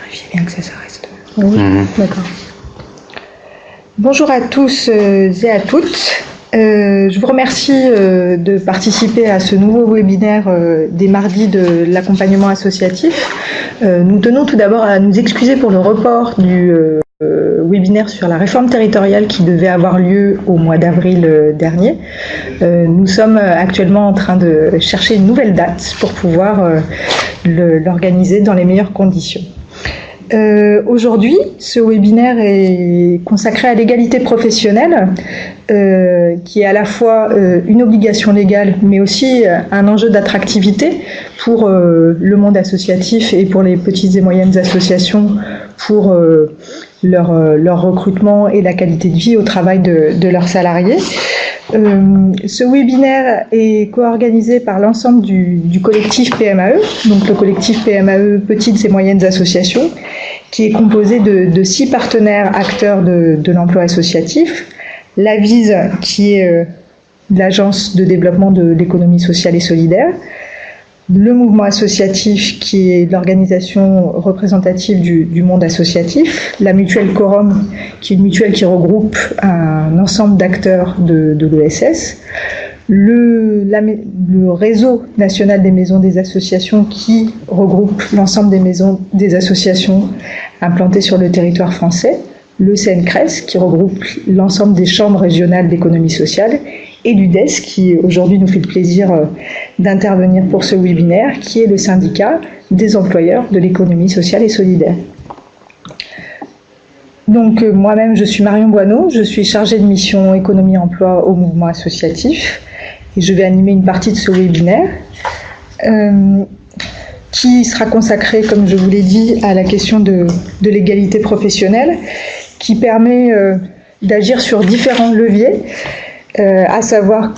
Vérifiez bien que ça reste. Oui, d'accord. Bonjour à tous et à toutes. Je vous remercie de participer à ce nouveau webinaire des mardis de l'accompagnement associatif. Nous tenons tout d'abord à nous excuser pour le report du webinaire sur la réforme territoriale qui devait avoir lieu au mois d'avril dernier. Nous sommes actuellement en train de chercher une nouvelle date pour pouvoir l'organiser dans les meilleures conditions. Aujourd'hui, ce webinaire est consacré à l'égalité professionnelle, qui est à la fois une obligation légale, mais aussi un enjeu d'attractivité pour le monde associatif et pour les petites et moyennes associations, pour leur recrutement et la qualité de vie au travail de leurs salariés. Ce webinaire est co-organisé par l'ensemble du collectif PMAE, donc le collectif PMAE Petites et Moyennes Associations, qui est composé de 6 partenaires acteurs de l'emploi associatif, l'AVISE, qui est l'Agence de développement de l'économie sociale et solidaire, le mouvement associatif, qui est l'organisation représentative du monde associatif, la mutuelle Quorum, qui est une mutuelle qui regroupe un ensemble d'acteurs de l'ESS, le réseau national des maisons des associations, qui regroupe l'ensemble des maisons des associations implantées sur le territoire français, le CNCRES, qui regroupe l'ensemble des chambres régionales d'économie sociale, et l'UDES, qui aujourd'hui nous fait le plaisir d'intervenir pour ce webinaire, qui est le syndicat des employeurs de l'économie sociale et solidaire. Donc moi-même, je suis Marion Boineau, je suis chargée de mission économie-emploi au mouvement associatif, et je vais animer une partie de ce webinaire, qui sera consacrée, comme je vous l'ai dit, à la question de l'égalité professionnelle, qui permet d'agir sur différents leviers, à savoir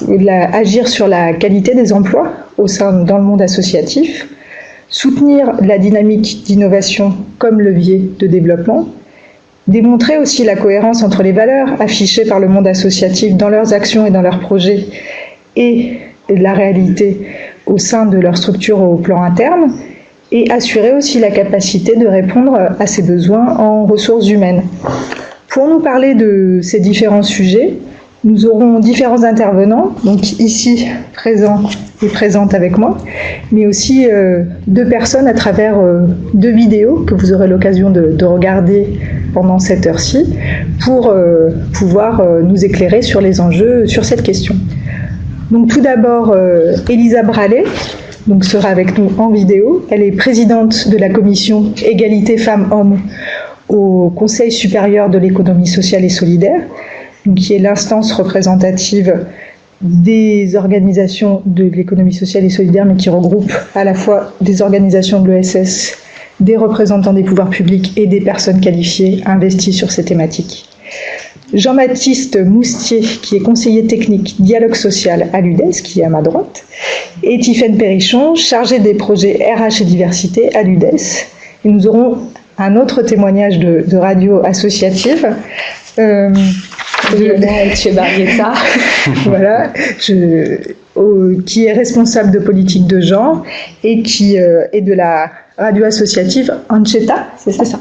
agir sur la qualité des emplois dans le monde associatif, soutenir la dynamique d'innovation comme levier de développement, démontrer aussi la cohérence entre les valeurs affichées par le monde associatif dans leurs actions et dans leurs projets et la réalité au sein de leur structure au plan interne, et assurer aussi la capacité de répondre à ces besoins en ressources humaines. Pour nous parler de ces différents sujets, nous aurons différents intervenants, donc ici présents et présentes avec moi, mais aussi 2 personnes à travers 2 vidéos que vous aurez l'occasion de regarder pendant cette heure-ci pour pouvoir nous éclairer sur les enjeux sur cette question. Donc tout d'abord, Elisa Brallet sera avec nous en vidéo. Elle est présidente de la commission Égalité Femmes-Hommes au Conseil supérieur de l'économie sociale et solidaire, qui est l'instance représentative des organisations de l'économie sociale et solidaire, mais qui regroupe à la fois des organisations de l'ESS, des représentants des pouvoirs publics et des personnes qualifiées investies sur ces thématiques. Jean-Baptiste Moustier, qui est conseiller technique dialogue social à l'UDES, qui est à ma droite, et Tiffaine Perrichon, chargée des projets RH et diversité à l'UDES. Et nous aurons un autre témoignage de radio associative, voilà, qui est responsable de politique de genre et qui est de la radio associative Ancheta, c'est ça.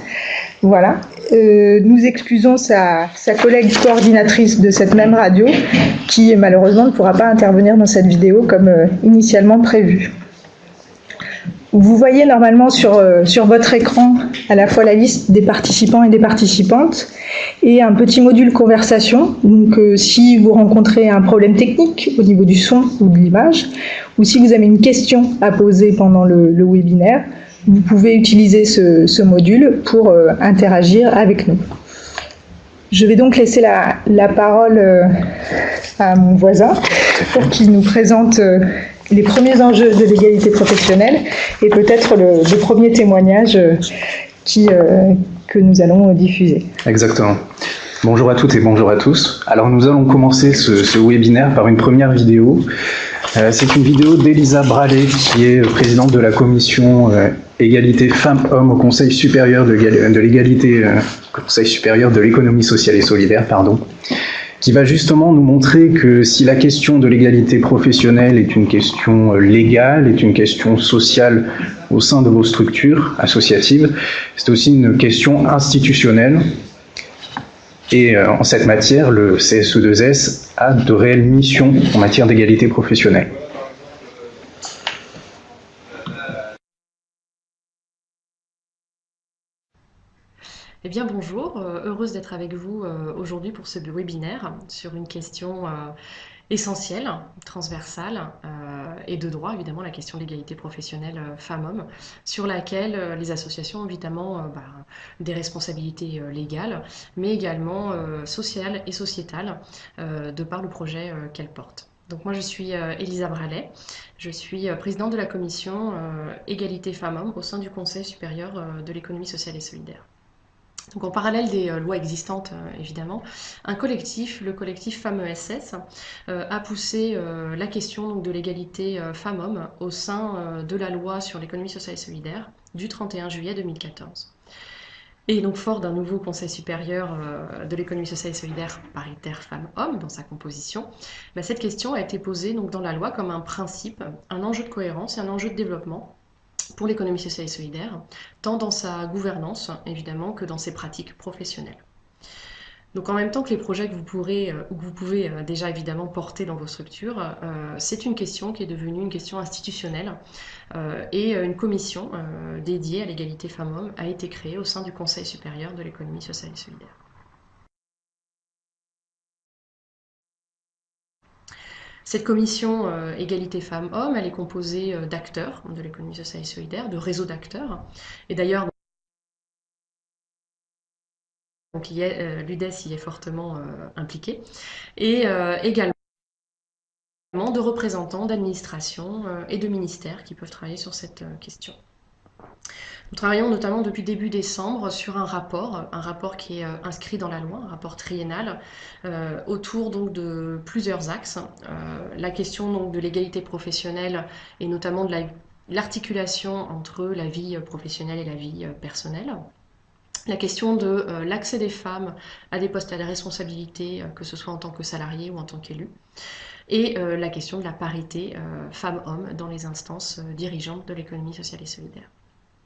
Voilà. Nous excusons sa collègue coordinatrice de cette même radio qui malheureusement ne pourra pas intervenir dans cette vidéo comme initialement prévu. Vous voyez normalement sur votre écran à la fois la liste des participants et des participantes et un petit module conversation. Donc si vous rencontrez un problème technique au niveau du son ou de l'image, ou si vous avez une question à poser pendant le webinaire, vous pouvez utiliser ce module pour interagir avec nous. Je vais donc laisser la parole à mon voisin pour qu'il nous présente les premiers enjeux de l'égalité professionnelle et peut-être le premier témoignage que nous allons diffuser. Exactement. Bonjour à toutes et bonjour à tous. Alors nous allons commencer ce webinaire par une première vidéo. C'est une vidéo d'Elisa Brallet, qui est présidente de la commission Égalité Femmes-Hommes au Conseil supérieur de l'égalité, Conseil supérieur de l'économie sociale et solidaire, pardon. qui va justement nous montrer que si la question de l'égalité professionnelle est une question légale, est une question sociale au sein de vos structures associatives, c'est aussi une question institutionnelle. Et en cette matière, le CSE2S a de réelles missions en matière d'égalité professionnelle. Eh bien bonjour, heureuse d'être avec vous aujourd'hui pour ce webinaire sur une question essentielle, transversale et de droit, évidemment, la question de l'égalité professionnelle femmes-hommes, sur laquelle les associations ont évidemment des responsabilités légales, mais également sociales et sociétales, de par le projet qu'elles portent. Donc moi je suis Elisa Bralet, je suis présidente de la commission égalité femmes-hommes au sein du Conseil supérieur de l'économie sociale et solidaire. Donc en parallèle des lois existantes, évidemment, un collectif, le collectif Femmes ESS, a poussé la question donc, de l'égalité femmes-hommes au sein de la loi sur l'économie sociale et solidaire du 31 juillet 2014. Et donc fort d'un nouveau Conseil supérieur de l'économie sociale et solidaire paritaire femmes-hommes dans sa composition, cette question a été posée donc, dans la loi comme un principe, un enjeu de cohérence et un enjeu de développement pour l'économie sociale et solidaire, tant dans sa gouvernance, évidemment, que dans ses pratiques professionnelles. Donc en même temps que les projets que vous pouvez déjà évidemment porter dans vos structures, c'est une question qui est devenue une question institutionnelle et une commission dédiée à l'égalité femmes-hommes a été créée au sein du Conseil supérieur de l'économie sociale et solidaire. Cette commission égalité femmes-hommes, elle est composée d'acteurs de l'économie sociale et solidaire, de réseaux d'acteurs. Et d'ailleurs, l'UDES y est fortement impliqué. Et également de représentants d'administrations et de ministères qui peuvent travailler sur cette question. Nous travaillons notamment depuis début décembre sur un rapport qui est inscrit dans la loi, un rapport triennal, autour donc de plusieurs axes. La question donc de l'égalité professionnelle et notamment de l'articulation entre la vie professionnelle et la vie personnelle. La question de l'accès des femmes à des postes à la responsabilité, que ce soit en tant que salariés ou en tant qu'élus. Et la question de la parité femmes-hommes dans les instances dirigeantes de l'économie sociale et solidaire.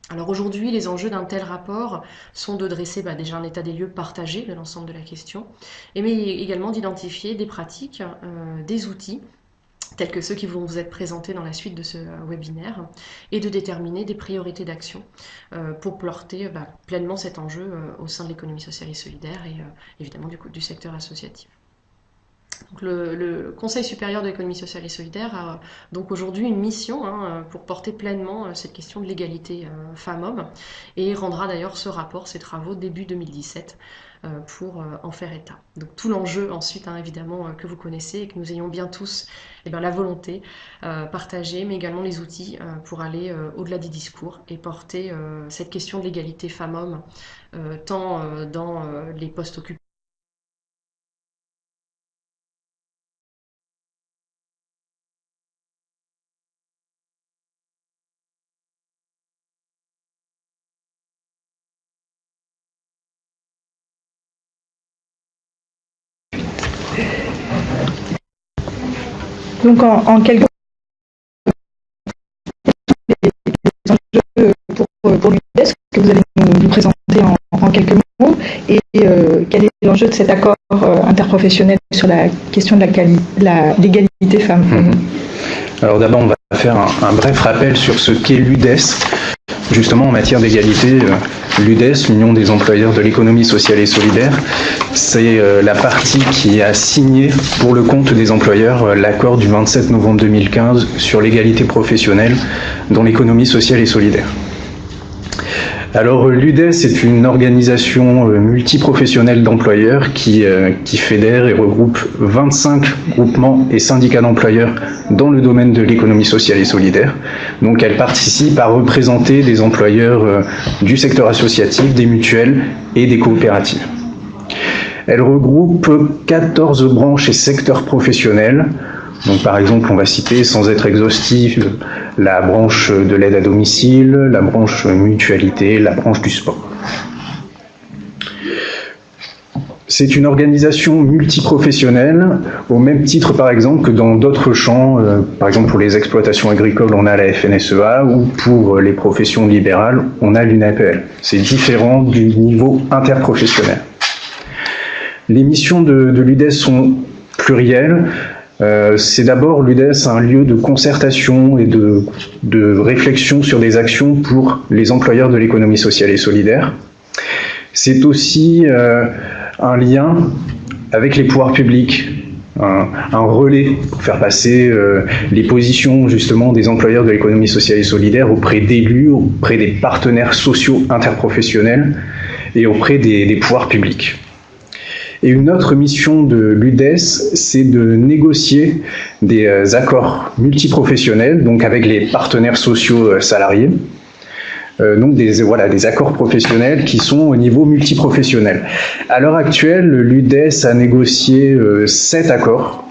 Alors aujourd'hui, les enjeux d'un tel rapport sont de dresser déjà un état des lieux partagé de l'ensemble de la question, mais également d'identifier des pratiques, des outils, tels que ceux qui vont vous être présentés dans la suite de ce webinaire, et de déterminer des priorités d'action pour porter pleinement cet enjeu au sein de l'économie sociale et solidaire et évidemment du secteur associatif. Donc le Conseil supérieur de l'économie sociale et solidaire a donc aujourd'hui une mission pour porter pleinement cette question de l'égalité femmes-hommes et rendra d'ailleurs ce rapport, ses travaux début 2017 pour en faire état. Donc tout l'enjeu ensuite évidemment que vous connaissez et que nous ayons bien tous la volonté partagée mais également les outils pour aller au-delà des discours et porter cette question de l'égalité femmes-hommes tant dans les postes occupés Donc en quelques enjeux pour l'UDES que vous allez nous présenter en quelques mots et quel est l'enjeu de cet accord interprofessionnel sur la question de l'égalité femmes. Alors d'abord on va faire un bref rappel sur ce qu'est l'UDES. Justement en matière d'égalité, l'UDES, l'Union des employeurs de l'économie sociale et solidaire, c'est la partie qui a signé pour le compte des employeurs l'accord du 27 novembre 2015 sur l'égalité professionnelle dans l'économie sociale et solidaire. Alors l'UDES est une organisation multiprofessionnelle d'employeurs qui fédère et regroupe 25 groupements et syndicats d'employeurs dans le domaine de l'économie sociale et solidaire. Donc elle participe à représenter des employeurs du secteur associatif, des mutuelles et des coopératives. Elle regroupe 14 branches et secteurs professionnels. Donc par exemple, on va citer, sans être exhaustif, la branche de l'aide à domicile, la branche mutualité, la branche du sport. c'est une organisation multiprofessionnelle, au même titre par exemple que dans d'autres champs, par exemple pour les exploitations agricoles on a la FNSEA, ou pour les professions libérales on a l'UNAPL. C'est différent du niveau interprofessionnel. Les missions de l'UDES sont plurielles. C'est d'abord l'UDES un lieu de concertation et de réflexion sur des actions pour les employeurs de l'économie sociale et solidaire. C'est aussi un lien avec les pouvoirs publics, un relais pour faire passer les positions justement des employeurs de l'économie sociale et solidaire auprès d'élus, auprès des partenaires sociaux interprofessionnels et auprès des pouvoirs publics. Et une autre mission de l'UDES, c'est de négocier des accords multiprofessionnels, donc avec les partenaires sociaux salariés, donc des accords professionnels qui sont au niveau multiprofessionnel. À l'heure actuelle, l'UDES a négocié 7 accords,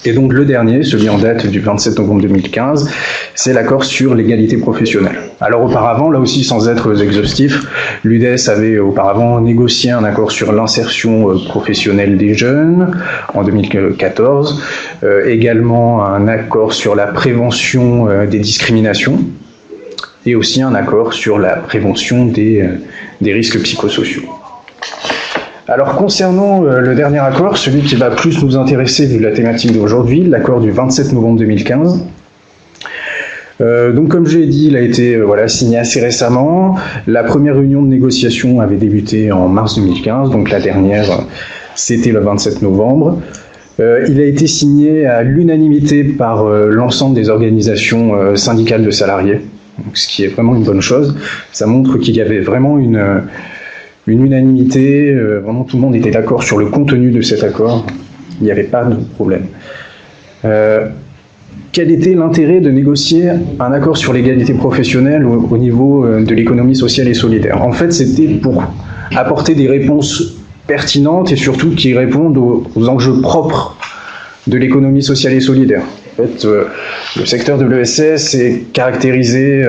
et donc le dernier, celui en date du 27 novembre 2015, c'est l'accord sur l'égalité professionnelle. Alors auparavant, là aussi sans être exhaustif, l'UDES avait auparavant négocié un accord sur l'insertion professionnelle des jeunes en 2014, également un accord sur la prévention des discriminations, et aussi un accord sur la prévention des risques psychosociaux. Alors concernant le dernier accord, celui qui va plus nous intéresser vu la thématique d'aujourd'hui, l'accord du 27 novembre 2015, donc comme je l'ai dit, il a été signé assez récemment. La première réunion de négociation avait débuté en mars 2015, donc la dernière c'était le 27 novembre. Il a été signé à l'unanimité par l'ensemble des organisations syndicales de salariés, donc, ce qui est vraiment une bonne chose. Ça montre qu'il y avait vraiment une unanimité, vraiment tout le monde était d'accord sur le contenu de cet accord, il n'y avait pas de problème. Quel était l'intérêt de négocier un accord sur l'égalité professionnelle au niveau de l'économie sociale et solidaire? En fait, c'était pour apporter des réponses pertinentes et surtout qui répondent aux enjeux propres de l'économie sociale et solidaire. En fait, le secteur de l'ESS est caractérisé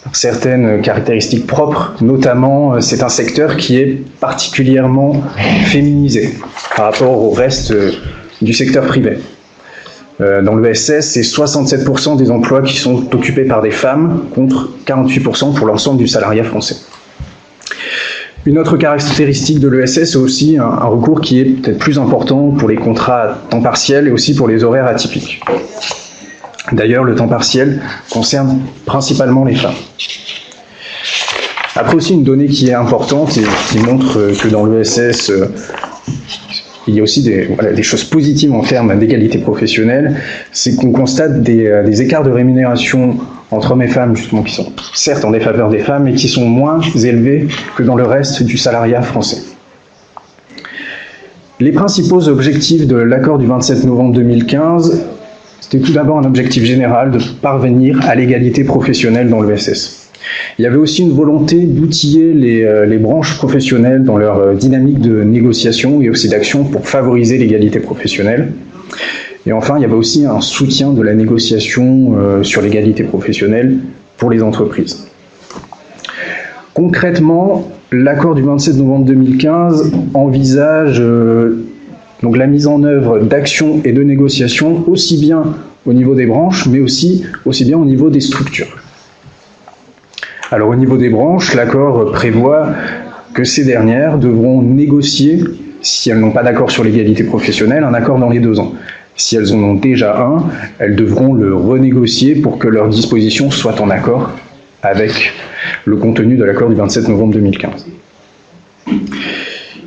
par certaines caractéristiques propres, notamment c'est un secteur qui est particulièrement féminisé par rapport au reste du secteur privé. Dans l'ESS, c'est 67% des emplois qui sont occupés par des femmes, contre 48% pour l'ensemble du salariat français. Une autre caractéristique de l'ESS, c'est aussi un recours qui est peut-être plus important pour les contrats à temps partiel et aussi pour les horaires atypiques. D'ailleurs, le temps partiel concerne principalement les femmes. Après aussi, une donnée qui est importante et qui montre que dans l'ESS, il y a aussi des choses positives en termes d'égalité professionnelle, c'est qu'on constate des écarts de rémunération entre hommes et femmes, justement, qui sont certes en défaveur des femmes, mais qui sont moins élevés que dans le reste du salariat français. Les principaux objectifs de l'accord du 27 novembre 2015, c'était tout d'abord un objectif général de parvenir à l'égalité professionnelle dans l'ESS. Il y avait aussi une volonté d'outiller les branches professionnelles dans leur dynamique de négociation et aussi d'action pour favoriser l'égalité professionnelle. Et enfin, il y avait aussi un soutien de la négociation sur l'égalité professionnelle pour les entreprises. Concrètement, l'accord du 27 novembre 2015 envisage donc la mise en œuvre d'actions et de négociations aussi bien au niveau des branches, mais aussi bien au niveau des structures. Alors au niveau des branches, l'accord prévoit que ces dernières devront négocier, si elles n'ont pas d'accord sur l'égalité professionnelle, un accord dans les 2 ans. Si elles en ont déjà un, elles devront le renégocier pour que leurs dispositions soient en accord avec le contenu de l'accord du 27 novembre 2015.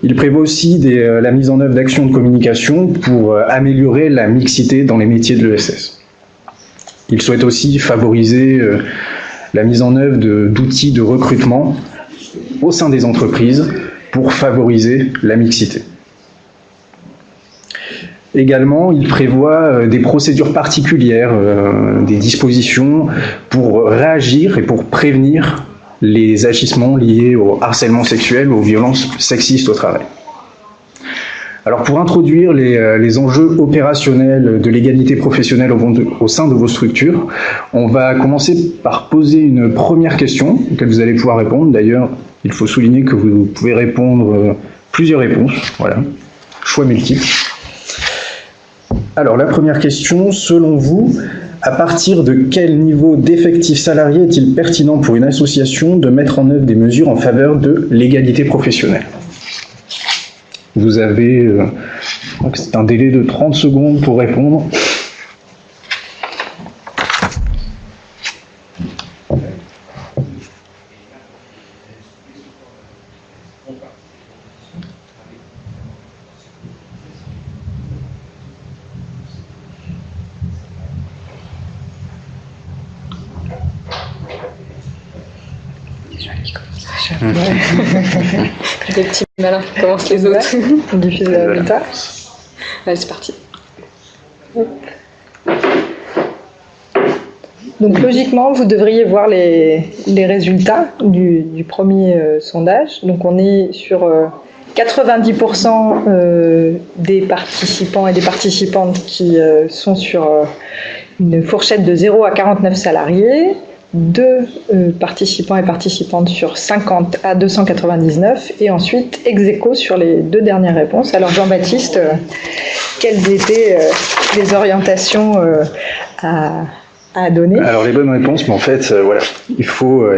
Il prévoit aussi la mise en œuvre d'actions de communication pour améliorer la mixité dans les métiers de l'ESS. Il souhaite aussi favoriser la mise en œuvre d'outils de recrutement au sein des entreprises pour favoriser la mixité. Également, il prévoit des procédures particulières, des dispositions pour réagir et pour prévenir les agissements liés au harcèlement sexuel ou aux violences sexistes au travail. Alors pour introduire les enjeux opérationnels de l'égalité professionnelle au sein de vos structures, on va commencer par poser une première question auquel vous allez pouvoir répondre. D'ailleurs, il faut souligner que vous pouvez répondre plusieurs réponses, voilà, choix multiples. Alors la première question, selon vous, à partir de quel niveau d'effectif salarié est-il pertinent pour une association de mettre en œuvre des mesures en faveur de l'égalité professionnelle? Vous avez, je crois que c'est un délai de 30 secondes pour répondre. Des petits malins qui commencent les autres. On diffuse les résultats. Allez, c'est parti. Donc logiquement, vous devriez voir les résultats du premier sondage. Donc on est sur 90% des participants et des participantes qui sont sur une fourchette de 0 à 49 salariés. 2 participants et participantes sur 50 à 299 et ensuite ex aequo sur les 2 dernières réponses. Alors Jean-Baptiste, quelles étaient les orientations à donner? Alors les bonnes réponses, mais en fait, voilà, il faut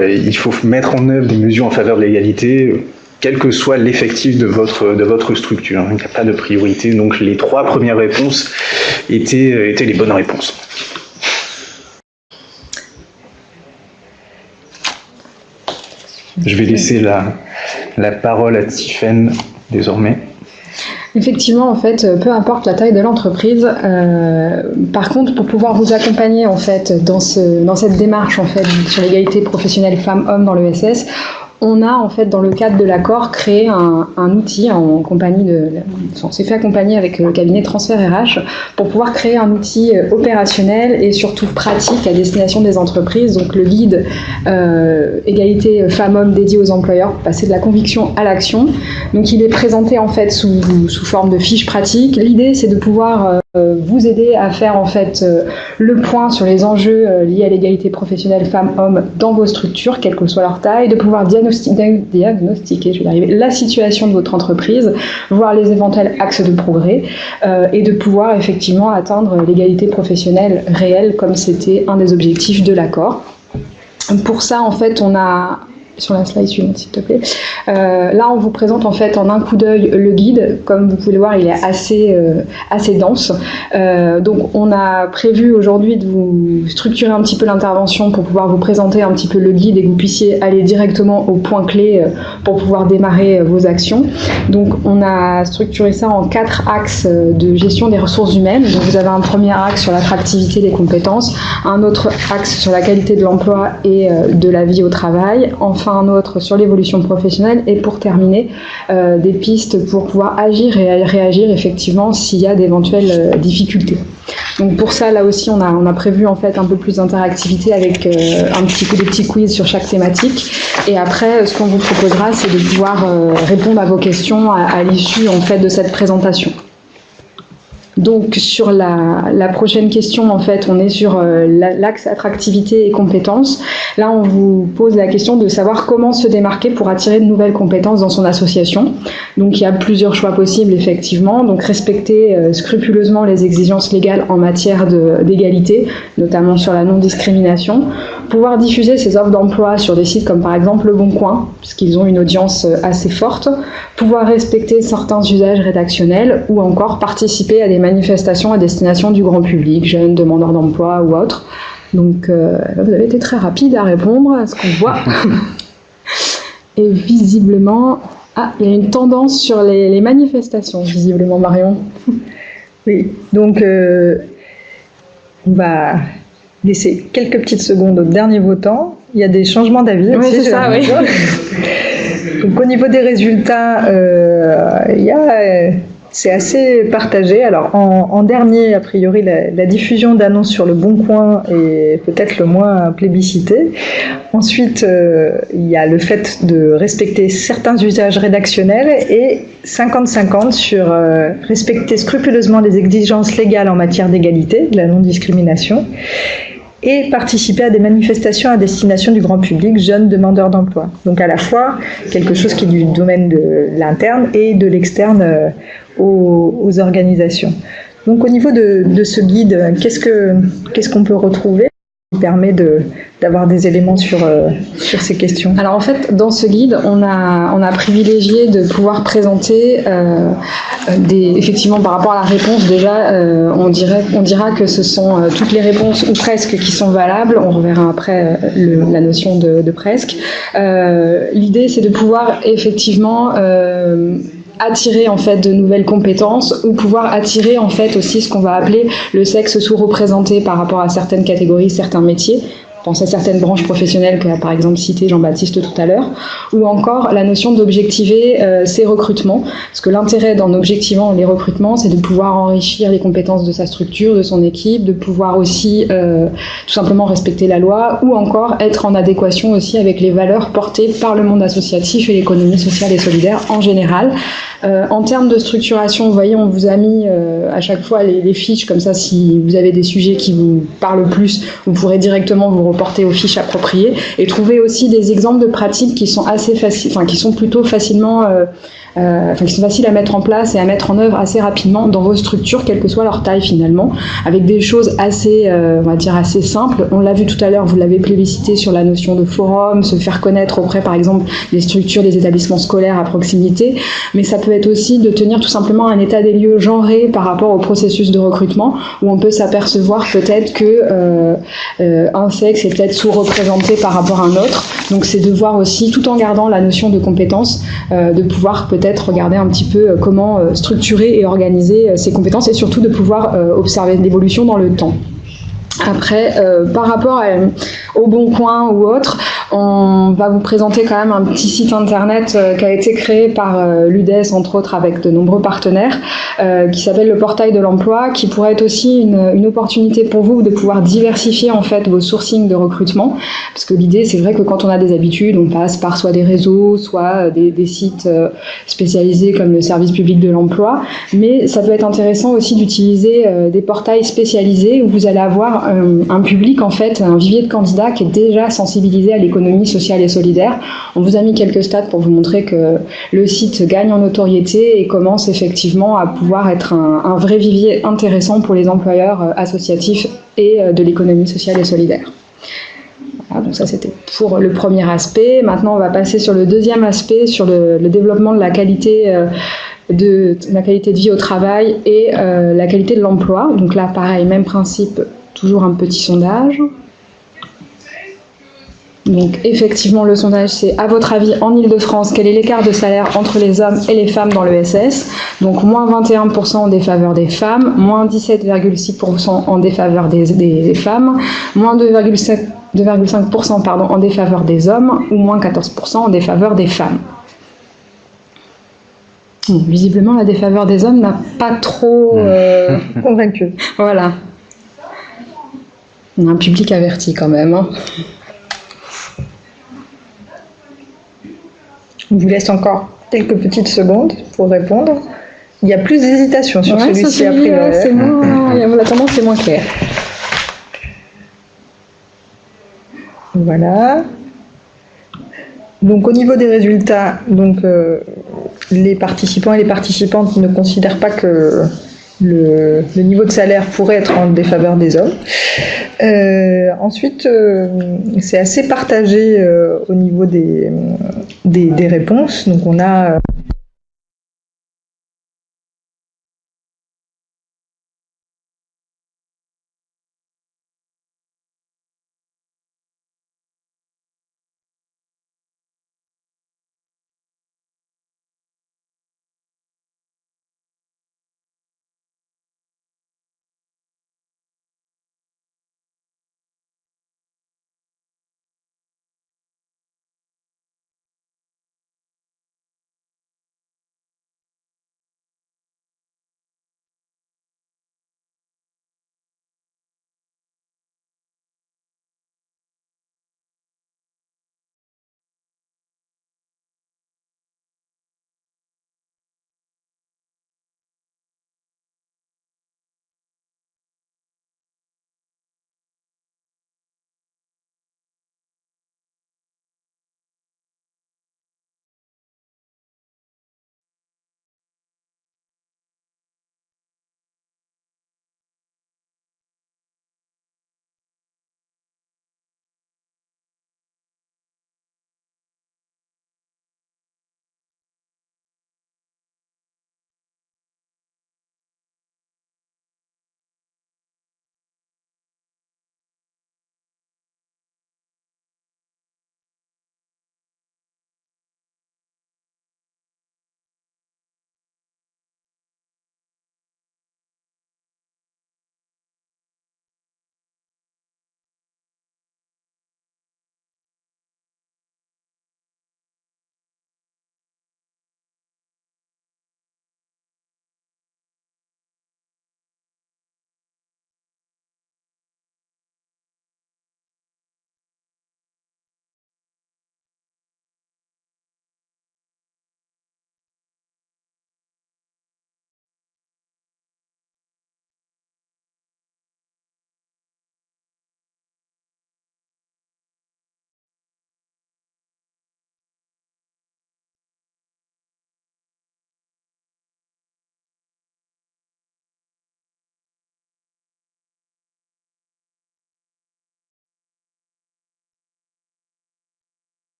mettre en œuvre des mesures en faveur de l'égalité, quel que soit l'effectif de votre structure. Il n'y a pas de priorité, donc les 3 premières réponses étaient les bonnes réponses. Je vais laisser la parole à Tiffaine désormais. Effectivement, en fait, peu importe la taille de l'entreprise. Par contre, pour pouvoir vous accompagner en fait dans cette démarche en fait sur l'égalité professionnelle femmes-hommes dans l'ESS, on a en fait dans le cadre de l'accord créé un outil en compagnie on s'est fait accompagner avec le cabinet Transfert RH pour pouvoir créer un outil opérationnel et surtout pratique à destination des entreprises. Donc le guide égalité femmes-hommes dédié aux employeurs pour passer de la conviction à l'action. Donc il est présenté en fait sous forme de fiches pratiques. L'idée c'est de pouvoir vous aider à faire en fait le point sur les enjeux liés à l'égalité professionnelle femmes-hommes dans vos structures, quelle que soit leur taille, de pouvoir diagnostiquer la situation de votre entreprise, voir les éventuels axes de progrès et de pouvoir effectivement atteindre l'égalité professionnelle réelle comme c'était un des objectifs de l'accord. Pour ça, en fait, on a sur la slide suivante, s'il te plaît. Là, on vous présente en fait en un coup d'œil le guide. Comme vous pouvez le voir, il est assez dense. Donc, on a prévu aujourd'hui de vous structurer un petit peu l'intervention pour pouvoir vous présenter un petit peu le guide et que vous puissiez aller directement aux points clés pour pouvoir démarrer vos actions. Donc, on a structuré ça en 4 axes de gestion des ressources humaines. Donc, vous avez un premier axe sur l'attractivité des compétences, un autre axe sur la qualité de l'emploi et de la vie au travail, enfin un autre sur l'évolution professionnelle et pour terminer des pistes pour pouvoir agir et réagir effectivement s'il y a d'éventuelles difficultés. Donc pour ça là aussi on a prévu en fait un peu plus d'interactivité avec des petits quiz sur chaque thématique et après ce qu'on vous proposera c'est de pouvoir répondre à vos questions à l'issue en fait de cette présentation. Donc sur la prochaine question, en fait, on est sur l'axe attractivité et compétences. Là, on vous pose la question de savoir comment se démarquer pour attirer de nouvelles compétences dans son association. Donc il y a plusieurs choix possibles, effectivement. Donc respecter scrupuleusement les exigences légales en matière d'égalité, notamment sur la non-discrimination. Pouvoir diffuser ses offres d'emploi sur des sites comme par exemple Le Bon Coin, puisqu'ils ont une audience assez forte. Pouvoir respecter certains usages rédactionnels ou encore participer à des manifestations à destination du grand public, jeunes, demandeurs d'emploi ou autres. Donc vous avez été très rapide à répondre à ce qu'on voit. Et visiblement, il y a une tendance sur les manifestations, visiblement, Marion. Oui, donc on va laisser quelques petites secondes au dernier votant. Il y a des changements d'avis. Oui, c'est ça, oui. Donc au niveau des résultats, c'est assez partagé. Alors en dernier, a priori, la diffusion d'annonces sur Le Bon Coin est peut-être le moins plébiscité. Ensuite, il y a le fait de respecter certains usages rédactionnels et 50-50 sur respecter scrupuleusement les exigences légales en matière d'égalité, de la non-discrimination. et participer à des manifestations à destination du grand public, jeunes demandeurs d'emploi. Donc à la fois quelque chose qui est du domaine de l'interne et de l'externe aux organisations. Donc au niveau de ce guide, qu'est-ce qu'on peut retrouver qui permet d'avoir des éléments sur ces questions? Alors en fait, dans ce guide, on a privilégié de pouvoir présenter effectivement par rapport à la réponse, déjà, on dira que ce sont toutes les réponses ou presque qui sont valables. On reverra après la notion de presque. L'idée, c'est de pouvoir effectivement attirer en fait de nouvelles compétences ou pouvoir attirer en fait aussi ce qu'on va appeler le sexe sous-représenté par rapport à certaines catégories, certains métiers. Pensez à certaines branches professionnelles qu'a par exemple cité Jean-Baptiste tout à l'heure, ou encore la notion d'objectiver ses recrutements, parce que l'intérêt en objectivant les recrutements, c'est de pouvoir enrichir les compétences de sa structure, de son équipe, de pouvoir aussi tout simplement respecter la loi, ou encore être en adéquation aussi avec les valeurs portées par le monde associatif et l'économie sociale et solidaire en général. En termes de structuration, vous voyez, on vous a mis à chaque fois les fiches, comme ça si vous avez des sujets qui vous parlent plus, vous pourrez directement vous reporter aux fiches appropriées et trouver aussi des exemples de pratiques qui sont assez faciles, enfin qui sont plutôt facilement qui sont faciles à mettre en place et à mettre en œuvre assez rapidement dans vos structures, quelle que soit leur taille finalement, avec des choses assez, on va dire assez simples. On l'a vu tout à l'heure, vous l'avez plébiscité sur la notion de forum, se faire connaître auprès par exemple des structures, des établissements scolaires à proximité, mais ça peut être aussi de tenir tout simplement un état des lieux genré par rapport au processus de recrutement, où on peut s'apercevoir peut-être que un sexe est peut-être sous-représenté par rapport à un autre. Donc c'est de voir aussi, tout en gardant la notion de compétence, de pouvoir peut-être regarder un petit peu comment structurer et organiser ces compétences et surtout de pouvoir observer l'évolution dans le temps. Après, par rapport au Bon Coin ou autre, on va vous présenter quand même un petit site internet qui a été créé par l'UDES, entre autres, avec de nombreux partenaires, qui s'appelle le Portail de l'Emploi, qui pourrait être aussi une opportunité pour vous de pouvoir diversifier en fait vos sourcings de recrutement, parce que l'idée, c'est vrai que quand on a des habitudes, on passe par soit des réseaux, soit des sites spécialisés comme le service public de l'emploi, mais ça peut être intéressant aussi d'utiliser des portails spécialisés où vous allez avoir un public, en fait, un vivier de candidats qui est déjà sensibilisé à l'économie sociale et solidaire. On vous a mis quelques stats pour vous montrer que le site gagne en notoriété et commence effectivement à pouvoir être un vrai vivier intéressant pour les employeurs associatifs et de l'économie sociale et solidaire. Voilà, donc ça c'était pour le premier aspect. Maintenant on va passer sur le deuxième aspect, sur le développement de la qualité de vie au travail et la qualité de l'emploi. Donc là pareil, même principe, toujours un petit sondage. Donc effectivement le sondage c'est, à votre avis, en Ile-de-France, quel est l'écart de salaire entre les hommes et les femmes dans l'ESS? Donc moins 21% en défaveur des femmes, moins 17,6% en défaveur des femmes, moins 2,5% pardon, en défaveur des hommes, ou moins 14% en défaveur des femmes. Bon, visiblement la défaveur des hommes n'a pas trop Convaincu. Voilà. On a un public averti quand même, hein. On vous laisse encore quelques petites secondes pour répondre. Il y a plus d'hésitation sur celui-ci après. La tendance est moins claire. Voilà. Donc au niveau des résultats, donc, les participants et les participantes ne considèrent pas que le niveau de salaire pourrait être en défaveur des hommes. Ensuite, c'est assez partagé au niveau des réponses. Donc on a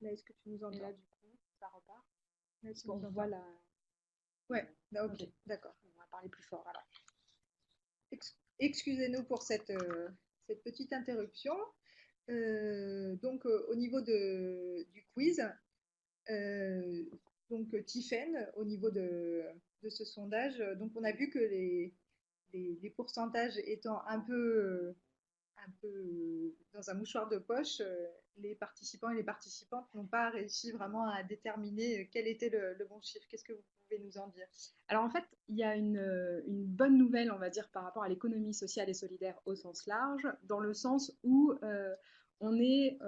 Mais est-ce que tu nous entends? Et là, du coup, ça repart. Est-ce On qu'on voit la... Ouais, ok, d'accord. On va parler plus fort, alors. Excusez-nous pour cette petite interruption. Donc, au niveau du quiz, donc Tiffaine, au niveau de ce sondage, donc on a vu que les pourcentages étant un peu dans un mouchoir de poche, les participants et les participantes n'ont pas réussi vraiment à déterminer quel était le bon chiffre. Qu'est-ce que vous pouvez nous en dire? Alors en fait, il y a une bonne nouvelle, on va dire, par rapport à l'économie sociale et solidaire au sens large, dans le sens où on n'est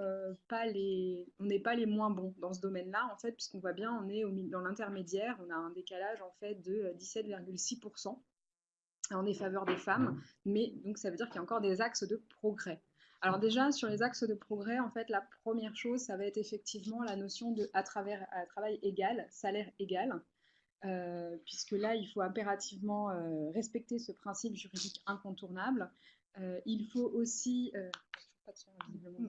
pas les moins bons dans ce domaine-là, en fait, puisqu'on voit bien, on est dans l'intermédiaire, on a un décalage en fait de 17,6% en défaveur des femmes, mais donc ça veut dire qu'il y a encore des axes de progrès. Alors déjà, sur les axes de progrès, en fait, la première chose, ça va être effectivement la notion de à travail égal, salaire égal, puisque là, il faut impérativement respecter ce principe juridique incontournable. Il faut aussi... pas de son, visiblement,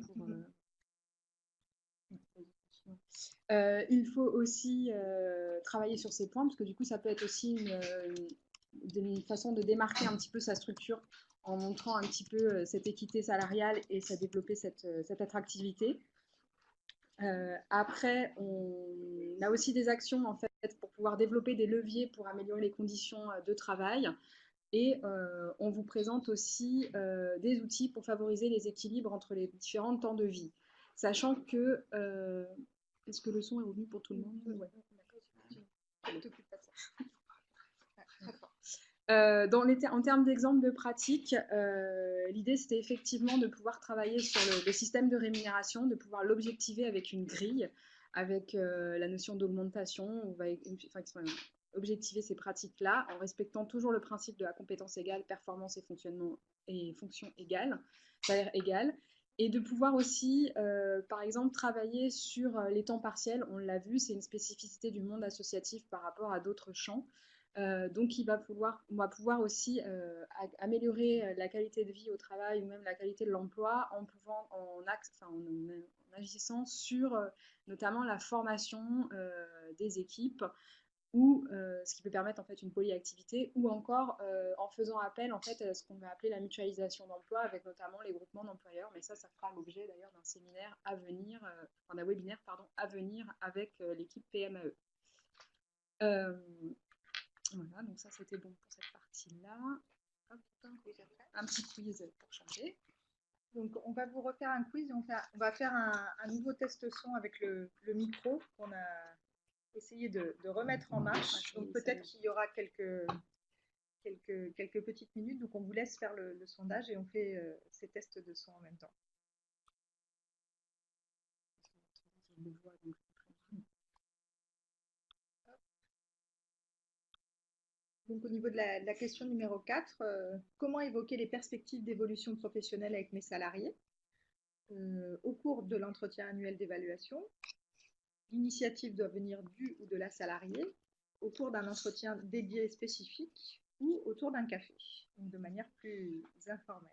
il faut aussi travailler sur ces points, parce que du coup, ça peut être aussi une façon de démarquer un petit peu sa structure en montrant un petit peu cette équité salariale et ça développer cette attractivité. Après, on a aussi des actions en fait pour pouvoir développer des leviers pour améliorer les conditions de travail et on vous présente aussi des outils pour favoriser les équilibres entre les différents temps de vie. Sachant que... est-ce que le son est revenu pour tout le monde? Ouais. En termes d'exemple de pratique, l'idée c'était effectivement de pouvoir travailler sur le système de rémunération, de pouvoir l'objectiver avec une grille, avec la notion d'augmentation. On va objectiver ces pratiques-là en respectant toujours le principe de la compétence égale, performance et fonction égale, salaire égal. Et de pouvoir aussi, par exemple, travailler sur les temps partiels. On l'a vu, c'est une spécificité du monde associatif par rapport à d'autres champs. Donc, on va pouvoir aussi améliorer la qualité de vie au travail ou même la qualité de l'emploi en agissant sur notamment la formation des équipes ou ce qui peut permettre en fait une polyactivité ou encore en faisant appel en fait à ce qu'on va appeler la mutualisation d'emploi avec notamment les groupements d'employeurs, mais ça fera l'objet d'ailleurs d'un séminaire à venir, d'un webinaire à venir avec l'équipe PMAE. Voilà, donc ça c'était bon pour cette partie-là. Un petit quiz pour changer. Donc on va vous refaire un quiz, on va faire un nouveau test son avec le micro qu'on a essayé de remettre en marche. Donc peut-être qu'il y aura quelques petites minutes, donc on vous laisse faire le sondage et on fait ces tests de son en même temps. Donc au niveau de la question numéro 4, comment évoquer les perspectives d'évolution professionnelle avec mes salariés au cours de l'entretien annuel d'évaluation? L'initiative doit venir du ou de la salariée au cours d'un entretien dédié spécifique ou autour d'un café, donc de manière plus informelle.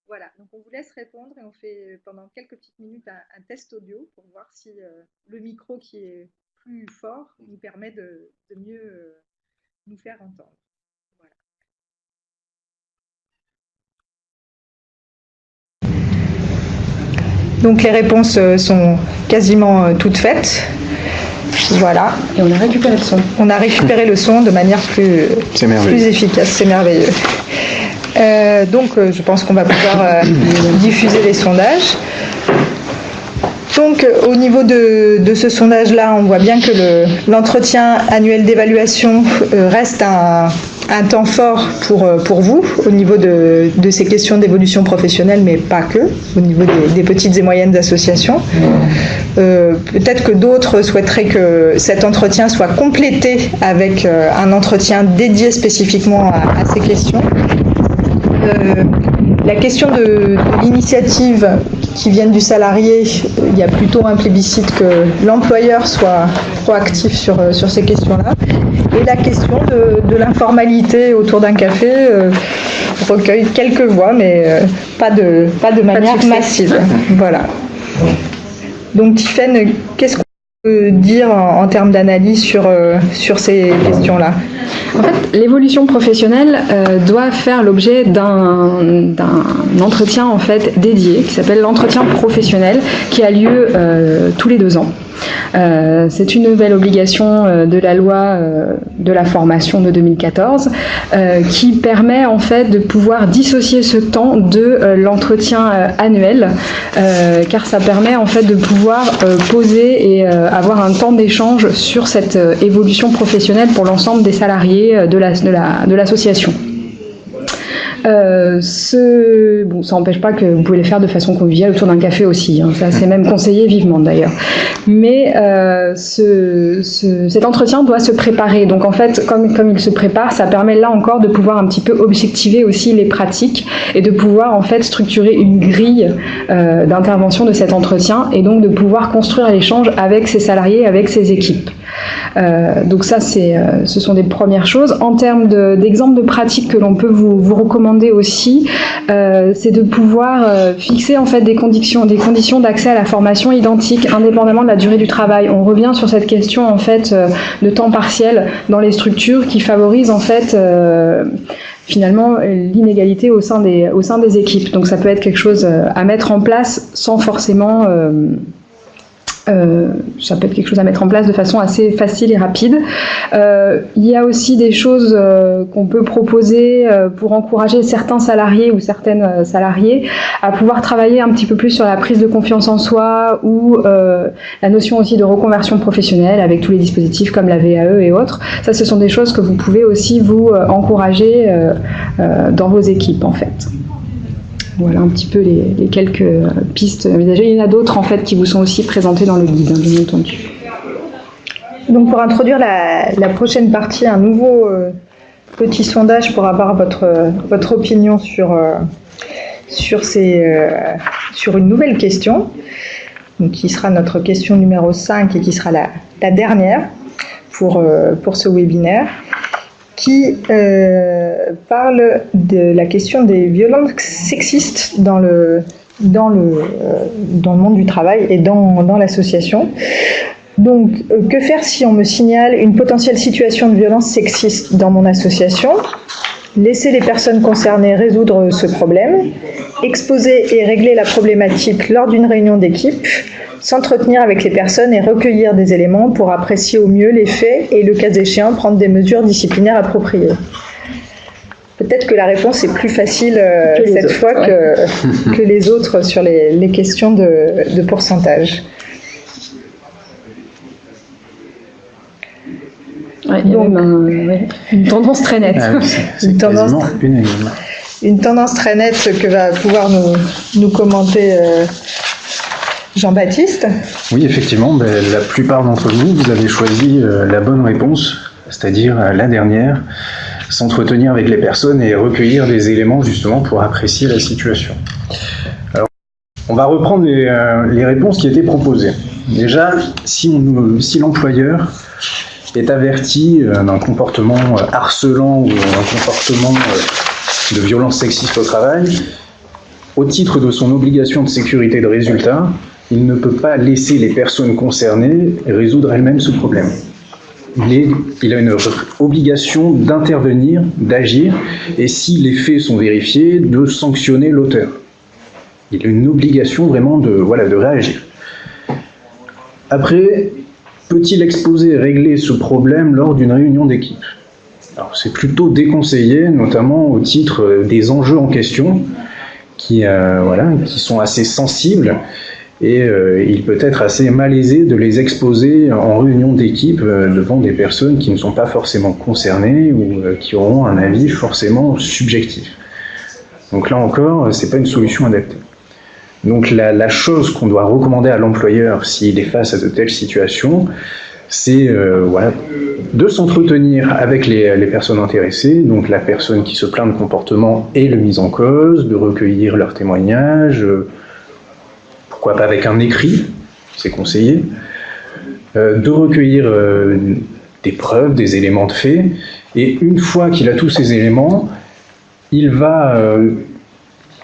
Voilà, donc on vous laisse répondre et on fait pendant quelques petites minutes un test audio pour voir si le micro qui est plus fort nous permet de mieux nous faire entendre. Voilà. Donc les réponses sont quasiment toutes faites. Voilà. Et on a récupéré le son. On a récupéré le son de manière plus efficace. C'est merveilleux. Donc je pense qu'on va pouvoir diffuser les sondages. Donc au niveau de ce sondage-là, on voit bien que l'entretien annuel d'évaluation reste un temps fort pour vous au niveau de ces questions d'évolution professionnelle, mais pas que, au niveau des petites et moyennes associations. Peut-être que d'autres souhaiteraient que cet entretien soit complété avec un entretien dédié spécifiquement à ces questions. La question de l'initiative qui vienne du salarié, il y a plutôt un plébiscite que l'employeur soit proactif sur ces questions-là. Et la question de l'informalité autour d'un café recueille quelques voix, mais pas de manière massive. Voilà. Donc Tiffaine, qu'est-ce qu'on peut dire en termes d'analyse sur ces questions-là? En fait, l'évolution professionnelle doit faire l'objet d'un entretien en fait dédié qui s'appelle l'entretien professionnel qui a lieu tous les 2 ans. C'est une nouvelle obligation de la loi de la formation de 2014 qui permet en fait de pouvoir dissocier ce temps de l'entretien annuel car ça permet en fait de pouvoir poser et avoir un temps d'échange sur cette évolution professionnelle pour l'ensemble des salariés de l'association. Bon, ça n'empêche pas que vous pouvez les faire de façon conviviale autour d'un café aussi, hein. Ça c'est même conseillé vivement d'ailleurs. Mais cet entretien doit se préparer. Donc en fait, comme il se prépare, ça permet là encore de pouvoir un petit peu objectiver aussi les pratiques et de pouvoir en fait structurer une grille d'intervention de cet entretien et donc de pouvoir construire l'échange avec ses salariés, avec ses équipes. Donc ça, ce sont des premières choses. En termes d'exemples de pratiques que l'on peut vous recommander aussi, c'est de pouvoir fixer en fait des conditions d'accès à la formation identiques, indépendamment de la durée du travail. On revient sur cette question en fait de temps partiel dans les structures qui favorise en fait finalement l'inégalité au sein des équipes. Donc ça peut être quelque chose à mettre en place sans forcément ça peut être quelque chose à mettre en place de façon assez facile et rapide. Il y a aussi des choses qu'on peut proposer pour encourager certains salariés ou certaines salariées à pouvoir travailler un petit peu plus sur la prise de confiance en soi ou la notion aussi de reconversion professionnelle avec tous les dispositifs comme la VAE et autres. Ça, ce sont des choses que vous pouvez aussi vous encourager dans vos équipes en fait. Voilà un petit peu les quelques pistes envisagées. Il y en a d'autres en fait qui vous sont aussi présentées dans le guide, hein, bien entendu. Donc pour introduire la prochaine partie, un nouveau petit sondage pour avoir votre opinion sur une nouvelle question, donc, qui sera notre question numéro 5 et qui sera la dernière pour ce webinaire, qui parle de la question des violences sexistes dans le monde du travail et dans l'association. Donc, que faire si on me signale une potentielle situation de violence sexiste dans mon association? Laisser les personnes concernées résoudre ce problème, exposer et régler la problématique lors d'une réunion d'équipe, s'entretenir avec les personnes et recueillir des éléments pour apprécier au mieux les faits et, le cas échéant, prendre des mesures disciplinaires appropriées. Peut-être que la réponse est plus facile cette fois que les autres sur les questions de pourcentage. Ouais, il y a même une tendance très nette. C'est quasiment unanime. Une tendance très nette que va pouvoir nous commenter Jean-Baptiste. Oui, effectivement, la plupart d'entre vous avez choisi la bonne réponse, c'est-à-dire la dernière, s'entretenir avec les personnes et recueillir des éléments justement pour apprécier la situation. Alors, on va reprendre les réponses qui étaient proposées. Déjà, si l'employeur est averti d'un comportement harcelant ou d'un comportement de violence sexiste au travail, au titre de son obligation de sécurité de résultat, il ne peut pas laisser les personnes concernées résoudre elles-mêmes ce problème. Il a une obligation d'intervenir, d'agir, et si les faits sont vérifiés, de sanctionner l'auteur. Il a une obligation vraiment de réagir. Après, peut-il exposer et régler ce problème lors d'une réunion d'équipe? Alors, c'est plutôt déconseillé, notamment au titre des enjeux en question, qui sont assez sensibles, et il peut être assez malaisé de les exposer en réunion d'équipe devant des personnes qui ne sont pas forcément concernées ou qui auront un avis forcément subjectif. Donc là encore, c'est pas une solution adaptée. Donc la chose qu'on doit recommander à l'employeur s'il est face à de telles situations, c'est de s'entretenir avec les personnes intéressées, donc la personne qui se plaint de comportement et le mis en cause, de recueillir leurs témoignages, pourquoi pas avec un écrit, c'est conseillé, de recueillir des preuves, des éléments de fait, et une fois qu'il a tous ces éléments, il va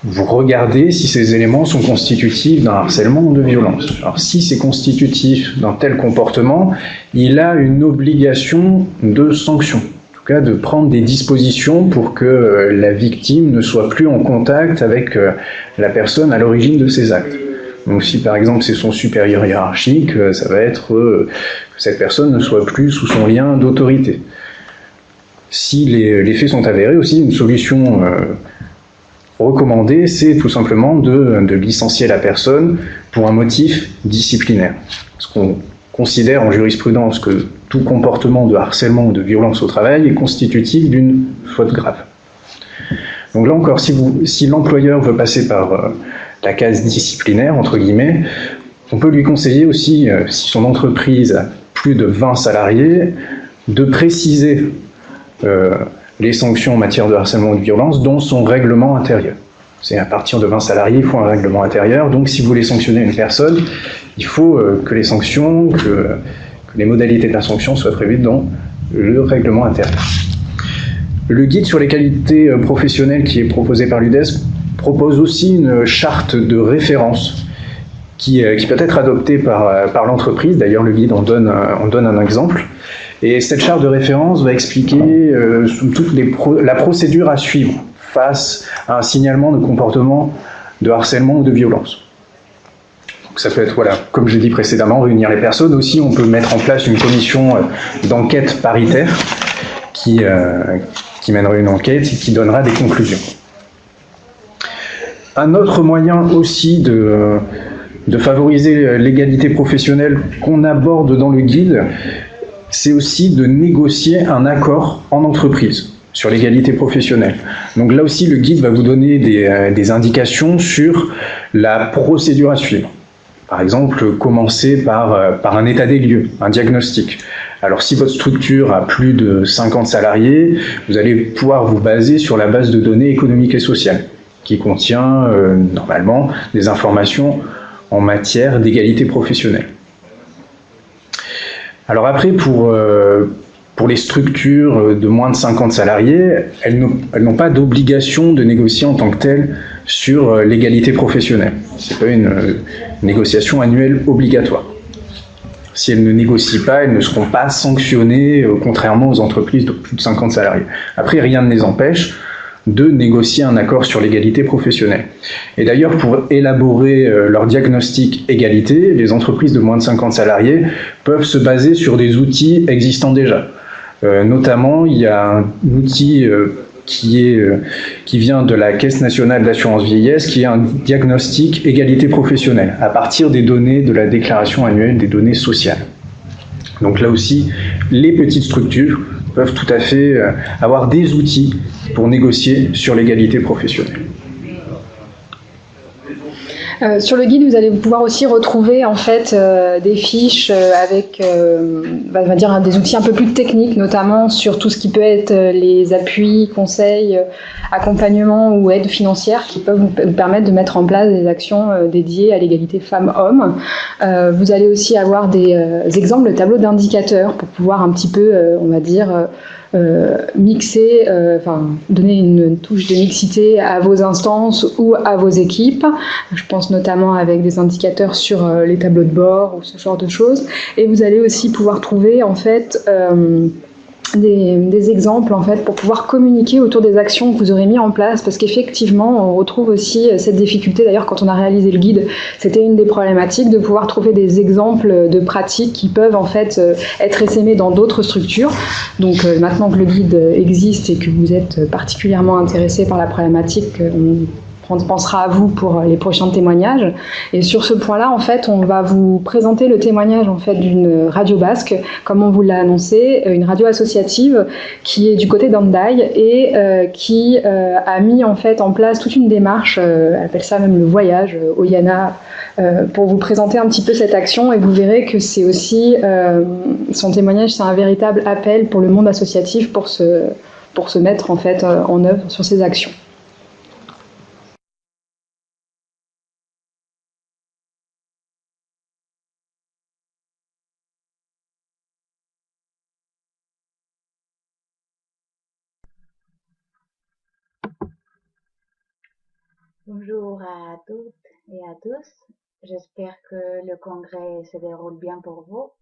vous regardez si ces éléments sont constitutifs d'un harcèlement ou de violence. Alors si c'est constitutif d'un tel comportement, il a une obligation de sanction, en tout cas de prendre des dispositions pour que la victime ne soit plus en contact avec la personne à l'origine de ces actes. Donc si par exemple c'est son supérieur hiérarchique, ça va être que cette personne ne soit plus sous son lien d'autorité. Si les faits sont avérés aussi, une solution recommandée, c'est tout simplement de licencier la personne pour un motif disciplinaire. Parce qu'on considère en jurisprudence que tout comportement de harcèlement ou de violence au travail est constitutif d'une faute grave. Donc là encore, si l'employeur veut passer par la case disciplinaire, entre guillemets, on peut lui conseiller aussi, si son entreprise a plus de 20 salariés, de préciser les sanctions en matière de harcèlement ou de violence dans son règlement intérieur. C'est à partir de 20 salariés, il faut un règlement intérieur. Donc si vous voulez sanctionner une personne, il faut que les sanctions, que les modalités de la sanction soient prévues dans le règlement intérieur. Le guide sur les qualités professionnelles qui est proposé par l'UDESC propose aussi une charte de référence qui peut être adoptée par l'entreprise. D'ailleurs, le guide en donne un exemple. Et cette charte de référence va expliquer la procédure à suivre face à un signalement de comportement de harcèlement ou de violence. Donc ça peut être, voilà, comme je l'ai dit précédemment, réunir les personnes. Aussi, on peut mettre en place une commission d'enquête paritaire qui mènera une enquête et qui donnera des conclusions. Un autre moyen aussi de favoriser l'égalité professionnelle qu'on aborde dans le guide, c'est aussi de négocier un accord en entreprise sur l'égalité professionnelle. Donc là aussi, le guide va vous donner des indications sur la procédure à suivre. Par exemple, commencer par un état des lieux, un diagnostic. Alors si votre structure a plus de 50 salariés, vous allez pouvoir vous baser sur la base de données économiques et sociales, qui contient normalement des informations en matière d'égalité professionnelle. Alors après, pour les structures de moins de 50 salariés, elles n'ont pas d'obligation de négocier en tant que telles sur l'égalité professionnelle. Ce n'est pas une négociation annuelle obligatoire. Si elles ne négocient pas, elles ne seront pas sanctionnées, contrairement aux entreprises de plus de 50 salariés. Après, rien ne les empêche de négocier un accord sur l'égalité professionnelle. Et d'ailleurs, pour élaborer leur diagnostic égalité, les entreprises de moins de 50 salariés peuvent se baser sur des outils existants déjà. Notamment, il y a un outil qui vient de la Caisse nationale d'assurance vieillesse, qui est un diagnostic égalité professionnelle, à partir des données de la déclaration annuelle des données sociales. Donc là aussi, les petites structures peuvent tout à fait avoir des outils pour négocier sur l'égalité professionnelle. Sur le guide, vous allez pouvoir aussi retrouver en fait des fiches avec on va dire, des outils un peu plus techniques, notamment sur tout ce qui peut être les appuis, conseils, accompagnement ou aides financières qui peuvent vous permettre de mettre en place des actions dédiées à l'égalité femmes-hommes. Vous allez aussi avoir des exemples de tableaux d'indicateurs pour pouvoir un petit peu, on va dire, mixer, donner une touche de mixité à vos instances ou à vos équipes. Je pense notamment avec des indicateurs sur les tableaux de bord ou ce genre de choses. Et vous allez aussi pouvoir trouver en fait des exemples en fait pour pouvoir communiquer autour des actions que vous aurez mis en place, parce qu'effectivement on retrouve aussi cette difficulté. D'ailleurs, quand on a réalisé le guide, c'était une des problématiques de pouvoir trouver des exemples de pratiques qui peuvent en fait être essaimées dans d'autres structures. Donc maintenant que le guide existe et que vous êtes particulièrement intéressé par la problématique, on pensera à vous pour les prochains témoignages. Et sur ce point-là, en fait, on va vous présenter le témoignage en fait d'une radio basque, comme on vous l'a annoncé, une radio associative qui est du côté d'Andaï et qui a mis en fait en place toute une démarche, elle appelle ça même le voyage, Oyana, pour vous présenter un petit peu cette action. Et vous verrez que c'est aussi, son témoignage, c'est un véritable appel pour le monde associatif pour se mettre en fait en œuvre sur ces actions. Bonjour à toutes et à tous. J'espère que le congrès se déroule bien pour vous.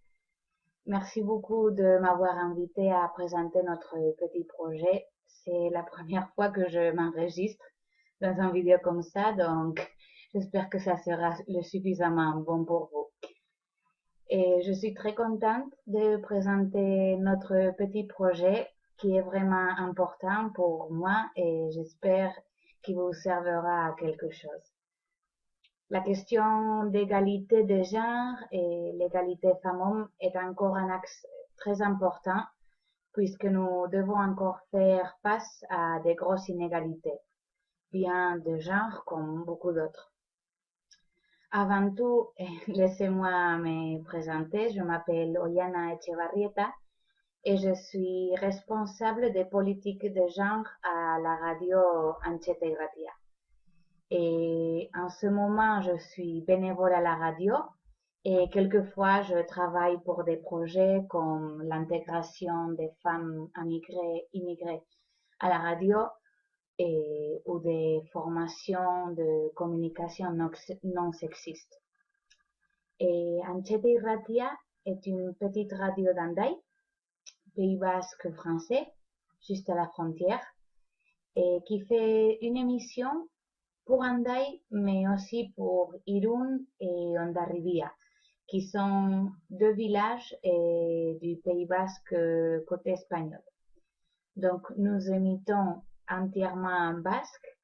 Merci beaucoup de m'avoir invité à présenter notre petit projet. C'est la première fois que je m'enregistre dans une vidéo comme ça, donc j'espère que ça sera le suffisamment bon pour vous. Et je suis très contente de présenter notre petit projet qui est vraiment important pour moi et j'espère qu'il vous servira à quelque chose. La question d'égalité des genres et l'égalité femmes-hommes est encore un axe très important puisque nous devons encore faire face à des grosses inégalités, bien de genre comme beaucoup d'autres. Avant tout, laissez-moi me présenter. Je m'appelle Ollana Echevarrieta et je suis responsable des politiques de genre à la radio Ancheta Irratia. Et en ce moment, je suis bénévole à la radio et quelquefois, je travaille pour des projets comme l'intégration des femmes immigrées à la radio ou des formations de communication non sexiste. Et Ancheta Irratia est une petite radio d'Andaï, Pays Basque français, juste à la frontière, et qui fait une émission pour Andaï, mais aussi pour Irún et Hondarribia, qui sont deux villages du Pays Basque côté espagnol. Donc, nous émettons entièrement en basque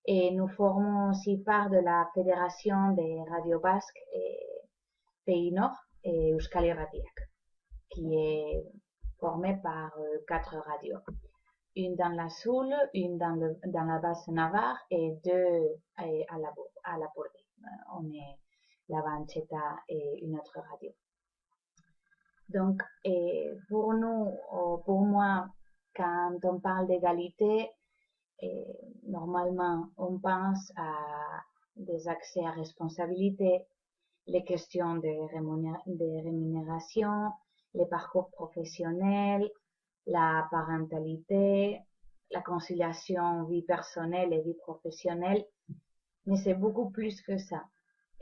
et nous formons aussi part de la Fédération des radios basques et Pays Nord et Euskal Irratiak, qui est formée par 4 radios. Une dans la Soule, une dans la basse Navarre et deux à la Bourdée. On est la Ancheta et une autre radio. Donc, pour nous, pour moi, quand on parle d'égalité, normalement, on pense à des accès à responsabilité, les questions de rémunération, les parcours professionnels, la parentalité, la conciliation vie personnelle et vie professionnelle, mais c'est beaucoup plus que ça.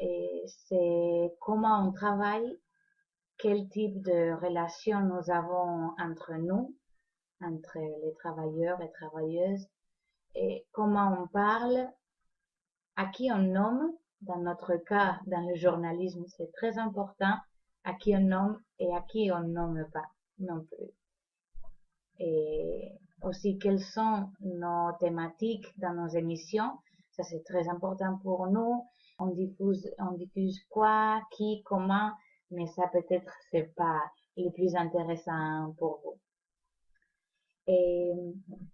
Et c'est comment on travaille, quel type de relation nous avons entre nous, entre les travailleurs et travailleuses, et comment on parle, à qui on nomme, dans notre cas, dans le journalisme, c'est très important, à qui on nomme et à qui on nomme pas non plus. Et aussi quelles sont nos thématiques dans nos émissions, ça c'est très important pour nous. On diffuse quoi, qui, comment, mais ça peut-être c'est pas le plus intéressant pour vous. Et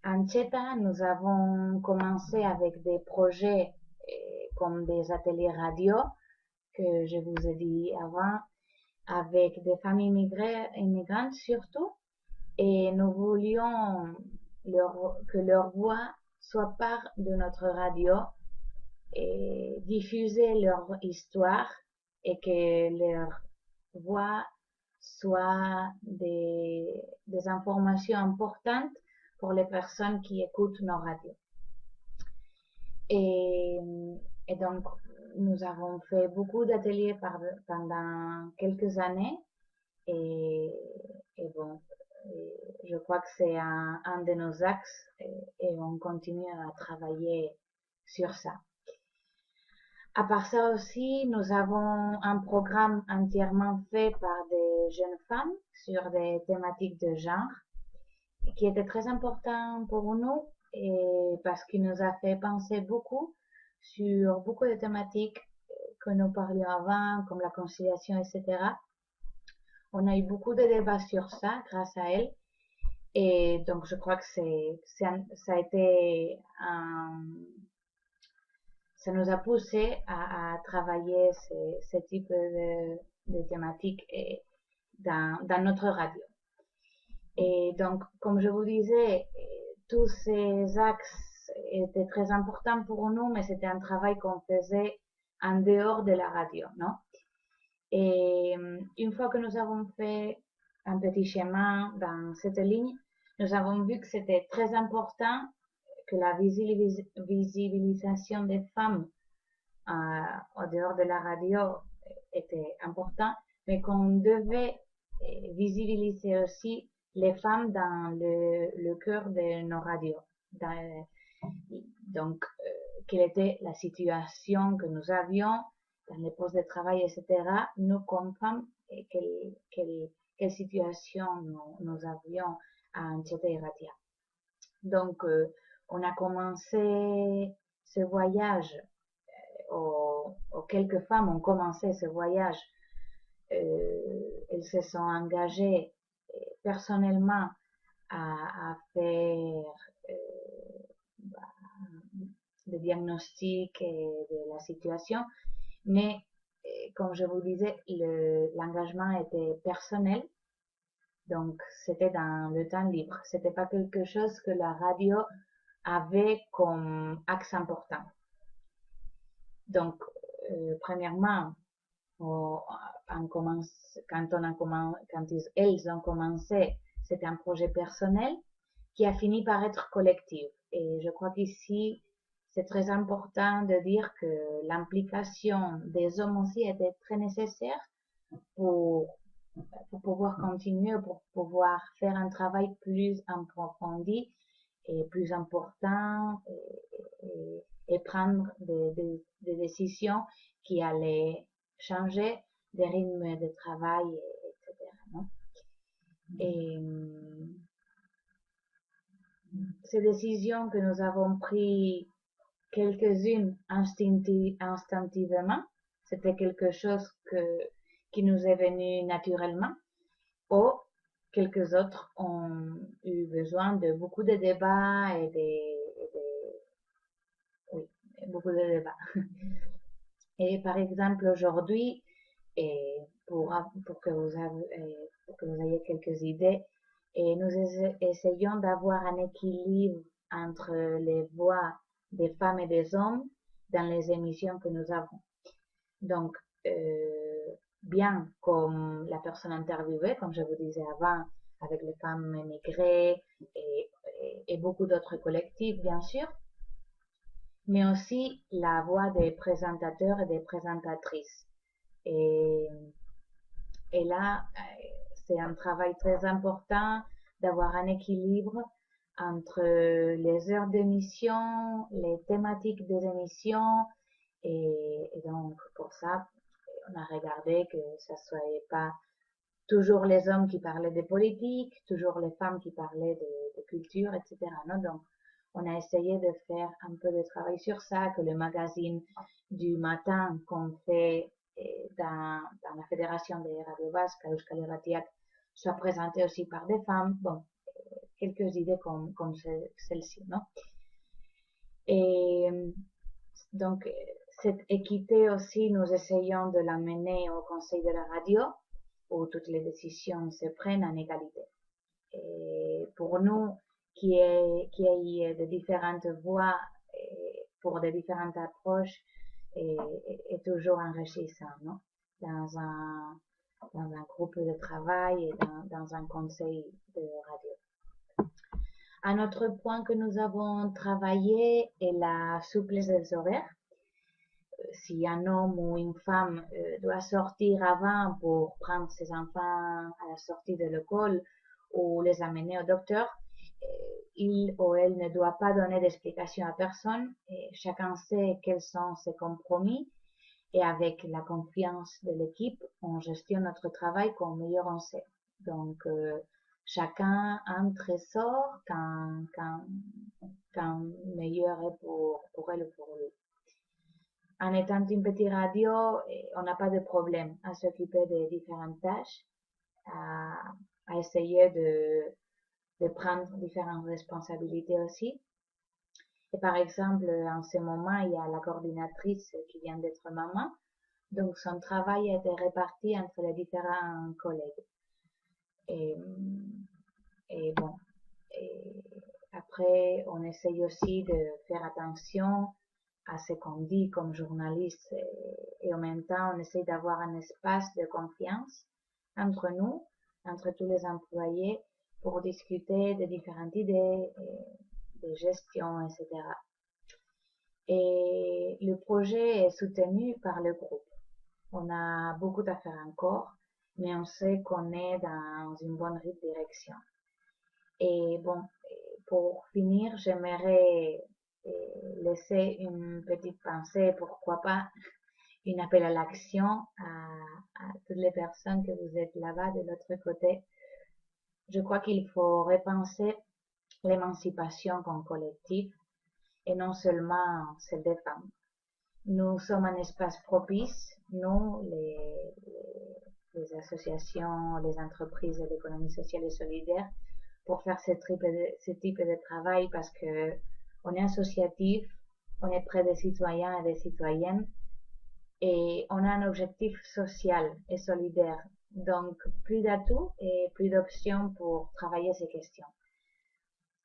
Ancheta, nous avons commencé avec des projets comme des ateliers radio que je vous ai dit avant, avec des familles immigrantes surtout, et nous voulions que leur voix soit part de notre radio et diffuser leur histoire et que leur voix soit des informations importantes pour les personnes qui écoutent nos radios. Et, et donc, nous avons fait beaucoup d'ateliers pendant quelques années et bon, je crois que c'est un de nos axes et on continue à travailler sur ça. À part ça aussi, nous avons un programme entièrement fait par des jeunes femmes sur des thématiques de genre qui était très important pour nous et parce qu'il nous a fait penser beaucoup sur beaucoup de thématiques que nous parlions avant, comme la conciliation, etc. On a eu beaucoup de débats sur ça grâce à elle. Et donc, je crois que ça a été ça nous a poussé à travailler ce type de thématiques dans notre radio. Et donc, comme je vous disais, tous ces axes étaient très importants pour nous, mais c'était un travail qu'on faisait en dehors de la radio, non? Et une fois que nous avons fait un petit chemin dans cette ligne, nous avons vu que c'était très important que la visibilisation des femmes au dehors de la radio était important, mais qu'on devait visibiliser aussi les femmes dans le cœur de nos radios. Donc, quelle était la situation que nous avions dans les postes de travail, etc., nous comme femmes, et quelle situation nous avions à Anchieta y Ratia. Donc, on a commencé ce voyage, quelques femmes ont commencé ce voyage, elles se sont engagées personnellement à faire des diagnostics de la situation, mais comme je vous disais, l'engagement était personnel, donc c'était dans le temps libre. C'était pas quelque chose que la radio avait comme axe important. Donc, premièrement, quand elles ont commencé, c'était un projet personnel qui a fini par être collectif. Et je crois qu'ici, c'est très important de dire que l'implication des hommes aussi était très nécessaire pour pouvoir continuer, pour pouvoir faire un travail plus approfondi et plus important et prendre des décisions qui allaient changer des rythmes de travail, etc. Non? Et ces décisions que nous avons prises quelques-unes instinctivement, c'était quelque chose qui nous est venu naturellement, ou quelques autres ont eu besoin de beaucoup de débats oui, beaucoup de débats. Et par exemple, aujourd'hui, et pour que vous ayez quelques idées, et nous essayons d'avoir un équilibre entre les voix des femmes et des hommes dans les émissions que nous avons. Donc, bien comme la personne interviewée, comme je vous disais avant, avec les femmes émigrées et beaucoup d'autres collectifs, bien sûr, mais aussi la voix des présentateurs et des présentatrices. Et là, c'est un travail très important d'avoir un équilibre entre les heures d'émission, les thématiques des émissions, et donc pour ça, on a regardé que ça soit pas toujours les hommes qui parlaient de politique, toujours les femmes qui parlaient de culture, etc. Non? Donc, on a essayé de faire un peu de travail sur ça, que le magazine du matin qu'on fait dans la Fédération des radios basques, Euskal Irratiak, soit présenté aussi par des femmes. Bon, quelques idées comme celle-ci, non? Et donc, cette équité aussi, nous essayons de l'amener au Conseil de la radio, où toutes les décisions se prennent en égalité. Et pour nous, qui ait de différentes voix pour de différentes approches est toujours enrichissant, non? Dans un groupe de travail et dans un conseil de radio. Un autre point que nous avons travaillé est la souplesse des horaires. Si un homme ou une femme doit sortir avant pour prendre ses enfants à la sortie de l'école ou les amener au docteur, il ou elle ne doit pas donner d'explication à personne. Et chacun sait quels sont ses compromis et avec la confiance de l'équipe, on gestionne notre travail comme meilleur on sait. Donc, chacun entre et sort quand meilleur est pour elle ou pour lui. En étant une petite radio, on n'a pas de problème à s'occuper des différentes tâches, à essayer de prendre différentes responsabilités aussi. Et par exemple, en ce moment, il y a la coordinatrice qui vient d'être maman, donc son travail a été réparti entre les différents collègues. Et bon, après, on essaye aussi de faire attention à ce qu'on dit comme journaliste et en même temps, on essaye d'avoir un espace de confiance entre nous, entre tous les employés, pour discuter de différentes idées de gestion, etc. Et le projet est soutenu par le groupe. On a beaucoup à faire encore, mais on sait qu'on est dans une bonne direction. Et bon, pour finir, j'aimerais laisser une petite pensée, pourquoi pas, un appel à l'action à toutes les personnes que vous êtes là-bas de l'autre côté. Je crois qu'il faut repenser l'émancipation comme collectif et non seulement celle des femmes. Nous sommes un espace propice, nous, les associations, les entreprises de l'économie sociale et solidaire, pour faire ce type de travail parce que on est associatif, on est près des citoyens et des citoyennes et on a un objectif social et solidaire. Donc, plus d'atouts et plus d'options pour travailler ces questions.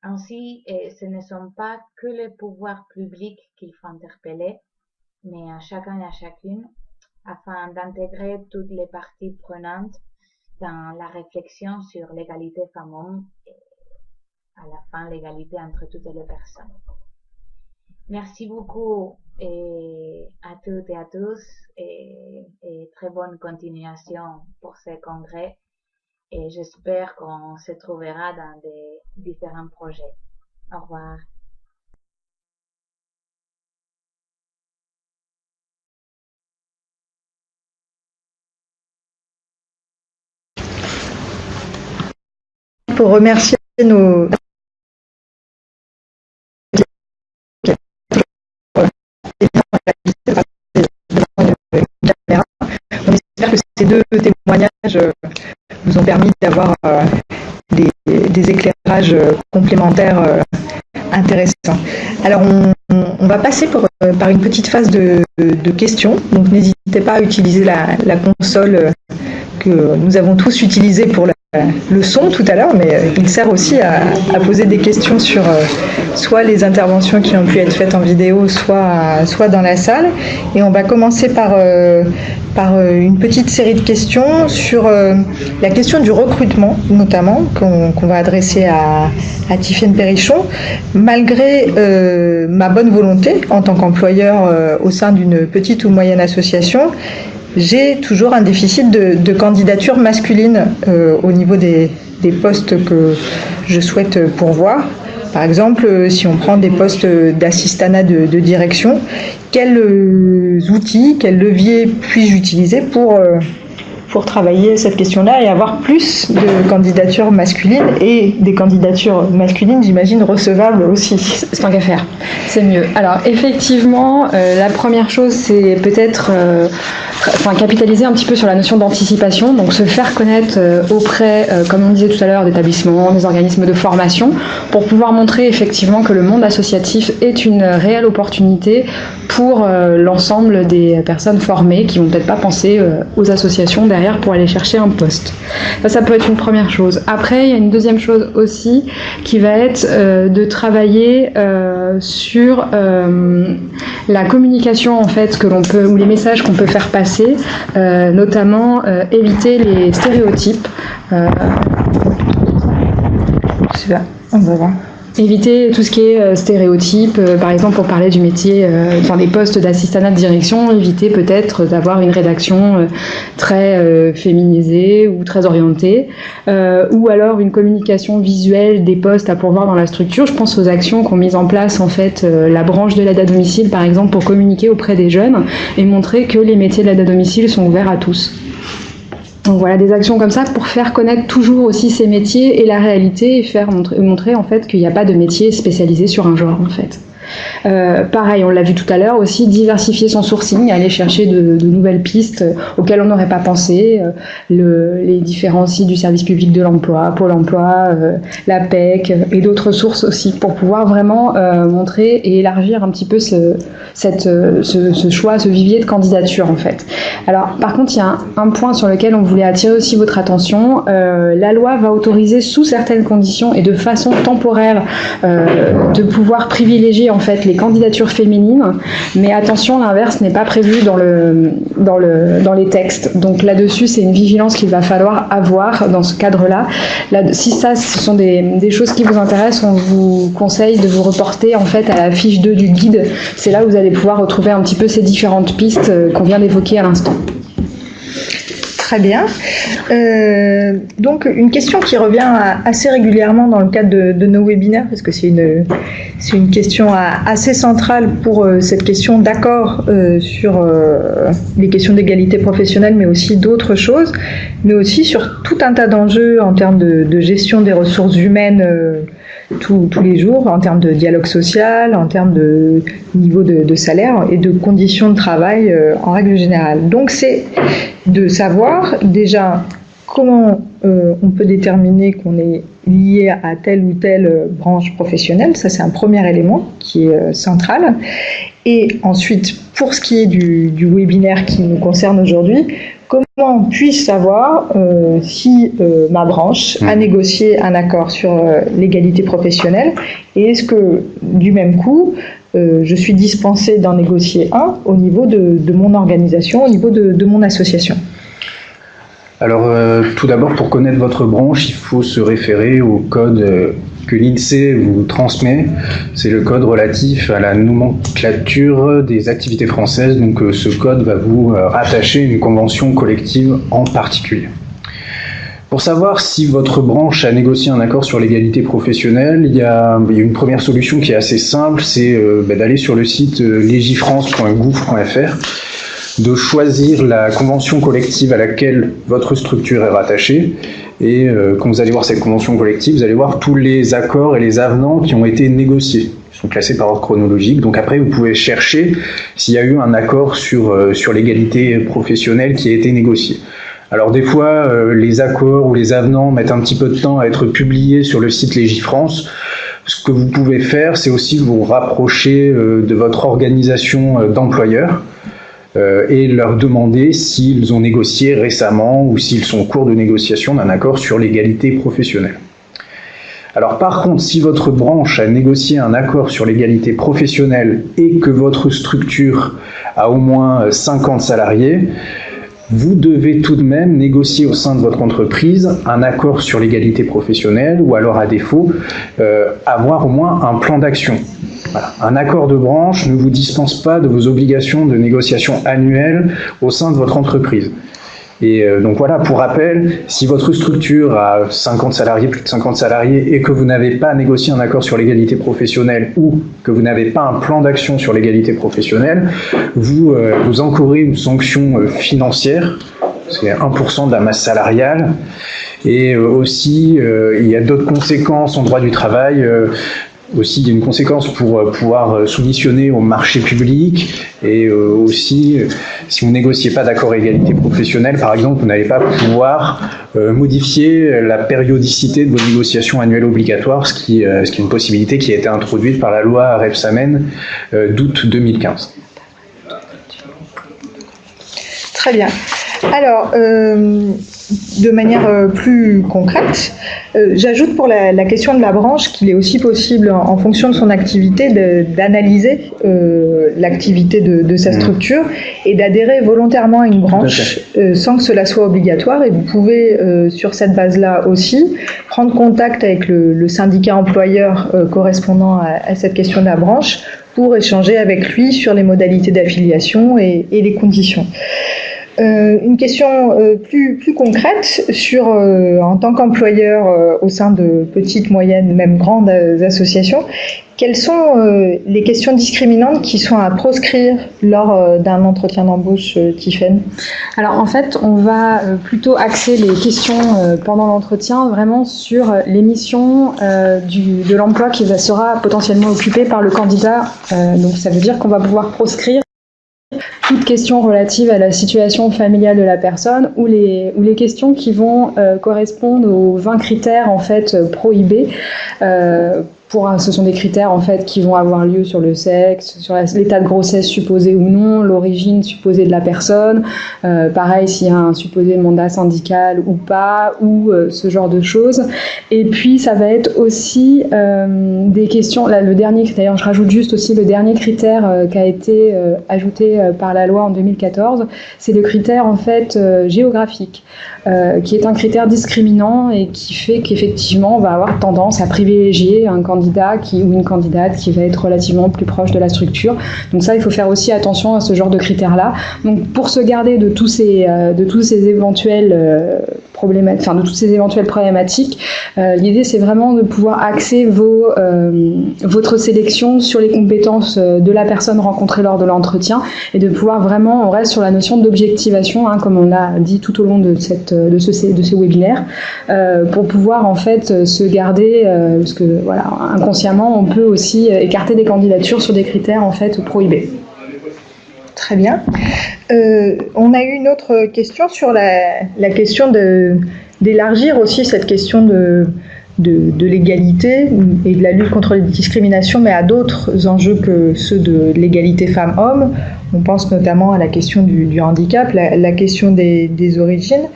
Ainsi, ce ne sont pas que les pouvoirs publics qu'il faut interpeller, mais à chacun et à chacune, afin d'intégrer toutes les parties prenantes dans la réflexion sur l'égalité femmes-hommes et à la fin l'égalité entre toutes les personnes. Merci beaucoup à toutes et à tous et très bonne continuation pour ce congrès et j'espère qu'on se trouvera dans des différents projets. Au revoir. Pour remercier nos on espère que ces deux témoignages vous ont permis d'avoir des éclairages complémentaires intéressants. Alors on va passer par une petite phase de questions, donc n'hésitez pas à utiliser la console que nous avons tous utilisée pour le son tout à l'heure, mais il sert aussi à poser des questions sur soit les interventions qui ont pu être faites en vidéo, soit dans la salle. Et on va commencer par une petite série de questions sur la question du recrutement, notamment, qu'on va adresser à Tiffaine Perrichon. Malgré ma bonne volonté en tant qu'employeur au sein d'une petite ou moyenne association, j'ai toujours un déficit de candidatures masculines au niveau des postes que je souhaite pourvoir. Par exemple, si on prend des postes d'assistanat de direction, quels outils, quels leviers puis-je utiliser pour travailler cette question-là et avoir plus de candidatures masculines et des candidatures masculines, j'imagine, recevables aussi. Tant qu'à faire, c'est mieux. Alors effectivement, la première chose, c'est peut-être capitaliser un petit peu sur la notion d'anticipation, donc se faire connaître auprès, comme on disait tout à l'heure, d'établissements, des organismes de formation, pour pouvoir montrer effectivement que le monde associatif est une réelle opportunité pour l'ensemble des personnes formées qui vont peut-être pas penser aux associations derrière pour aller chercher un poste. Ça peut être une première chose. Après, il y a une deuxième chose aussi qui va être de travailler sur la communication en fait que l'on peut, ou les messages qu'on peut faire passer, notamment éviter les stéréotypes. Super, on va voir. Éviter tout ce qui est stéréotype, par exemple pour parler du métier, des postes d'assistanat de direction, éviter peut-être d'avoir une rédaction très féminisée ou très orientée, ou alors une communication visuelle des postes à pourvoir dans la structure. Je pense aux actions qu'ont mises en place en fait la branche de l'aide à domicile par exemple pour communiquer auprès des jeunes et montrer que les métiers de l'aide à domicile sont ouverts à tous. Donc voilà, des actions comme ça pour faire connaître toujours aussi ces métiers et la réalité et faire montrer en fait qu'il n'y a pas de métier spécialisé sur un genre en fait. Pareil, on l'a vu tout à l'heure aussi, diversifier son sourcing, aller chercher de nouvelles pistes auxquelles on n'aurait pas pensé, les différents sites du service public de l'emploi, Pôle emploi, la PEC et d'autres sources aussi pour pouvoir vraiment montrer et élargir un petit peu ce choix, ce vivier de candidature en fait. Alors par contre, il y a un point sur lequel on voulait attirer aussi votre attention. La loi va autoriser sous certaines conditions et de façon temporaire de pouvoir privilégier en fait les candidatures féminines, mais attention, l'inverse n'est pas prévu dans les textes. Donc là-dessus, c'est une vigilance qu'il va falloir avoir dans ce cadre-là. Si ça, ce sont des choses qui vous intéressent, on vous conseille de vous reporter en fait à la fiche 2 du guide. C'est là où vous allez pouvoir retrouver un petit peu ces différentes pistes qu'on vient d'évoquer à l'instant. Très bien. Donc, une question qui revient assez régulièrement dans le cadre de nos webinaires, parce que c'est une question assez centrale pour cette question d'accord sur les questions d'égalité professionnelle, mais aussi d'autres choses, mais aussi sur tout un tas d'enjeux en termes de gestion des ressources humaines tous les jours, en termes de dialogue social, en termes de niveau de salaire et de conditions de travail en règle générale. Donc c'est de savoir déjà comment on peut déterminer qu'on est lié à telle ou telle branche professionnelle. Ça, c'est un premier élément qui est central. Et ensuite, pour ce qui est du webinaire qui nous concerne aujourd'hui, comment puis-je savoir si ma branche a négocié un accord sur l'égalité professionnelle, et est-ce que, du même coup, je suis dispensée d'en négocier un au niveau de mon organisation, au niveau de mon association? Alors, tout d'abord, pour connaître votre branche, il faut se référer au code que l'INSEE vous transmet. C'est le code relatif à la nomenclature des activités françaises. Donc, ce code va vous rattacher une convention collective en particulier. Pour savoir si votre branche a négocié un accord sur l'égalité professionnelle, il y a une première solution qui est assez simple, c'est d'aller sur le site legifrance.gouv.fr, de choisir la convention collective à laquelle votre structure est rattachée. Et quand vous allez voir cette convention collective, vous allez voir tous les accords et les avenants qui ont été négociés. Ils sont classés par ordre chronologique. Donc après, vous pouvez chercher s'il y a eu un accord sur l'égalité professionnelle qui a été négocié. Alors des fois, les accords ou les avenants mettent un petit peu de temps à être publiés sur le site Legifrance. Ce que vous pouvez faire, c'est aussi vous rapprocher de votre organisation d'employeurs et leur demander s'ils ont négocié récemment ou s'ils sont en cours de négociation d'un accord sur l'égalité professionnelle. Alors par contre, si votre branche a négocié un accord sur l'égalité professionnelle et que votre structure a au moins 50 salariés, vous devez tout de même négocier au sein de votre entreprise un accord sur l'égalité professionnelle ou alors à défaut, avoir au moins un plan d'action. Voilà. Un accord de branche ne vous dispense pas de vos obligations de négociation annuelles au sein de votre entreprise. Et donc voilà, pour rappel, si votre structure a 50 salariés, plus de 50 salariés, et que vous n'avez pas négocié un accord sur l'égalité professionnelle ou que vous n'avez pas un plan d'action sur l'égalité professionnelle, vous encourez une sanction financière, c'est 1% de la masse salariale, et aussi il y a d'autres conséquences en droit du travail. Aussi, il y a une conséquence pour pouvoir soumissionner au marché public et aussi, si vous négociez pas d'accord égalité professionnelle, par exemple, vous n'allez pas pouvoir modifier la périodicité de vos négociations annuelles obligatoires, ce qui est une possibilité qui a été introduite par la loi Rebsamen d'août 2015. Très bien. Alors, de manière plus concrète, j'ajoute pour la question de la branche qu'il est aussi possible, en fonction de son activité, d'analyser l'activité de sa structure et d'adhérer volontairement à une branche sans que cela soit obligatoire. Et vous pouvez, sur cette base-là aussi, prendre contact avec le syndicat employeur correspondant à cette question de la branche pour échanger avec lui sur les modalités d'affiliation et les conditions. Une question plus concrète sur, en tant qu'employeur au sein de petites, moyennes, même grandes associations, quelles sont les questions discriminantes qui sont à proscrire lors d'un entretien d'embauche, Tiffaine? Alors en fait, on va plutôt axer les questions pendant l'entretien vraiment sur les missions de l'emploi qui sera potentiellement occupé par le candidat. Donc ça veut dire qu'on va pouvoir proscrire toutes questions relatives à la situation familiale de la personne ou les questions qui vont correspondre aux 20 critères en fait prohibés ce sont des critères en fait qui vont avoir lieu sur le sexe, sur l'état de grossesse supposé ou non, l'origine supposée de la personne, pareil s'il y a un supposé mandat syndical ou pas, ou ce genre de choses. Et puis ça va être aussi des questions, là le dernier, d'ailleurs je rajoute juste aussi le dernier critère qui a été ajouté par la loi en 2014, c'est le critère en fait géographique, qui est un critère discriminant et qui fait qu'effectivement on va avoir tendance à privilégier un candidat ou une candidate qui va être relativement plus proche de la structure. Donc ça, il faut faire aussi attention à ce genre de critères-là. Donc pour se garder de tous ces éventuelles problématiques, l'idée c'est vraiment de pouvoir axer votre sélection sur les compétences de la personne rencontrée lors de l'entretien et de pouvoir vraiment, on reste sur la notion d'objectivation, hein, comme on l'a dit tout au long de ces webinaires, pour pouvoir en fait se garder, parce que voilà, inconsciemment on peut aussi écarter des candidatures sur des critères en fait prohibés. Très bien. On a eu une autre question sur la question d'élargir aussi cette question de l'égalité et de la lutte contre les discriminations, mais à d'autres enjeux que ceux de l'égalité femmes-hommes. On pense notamment à la question du handicap, la question des origines.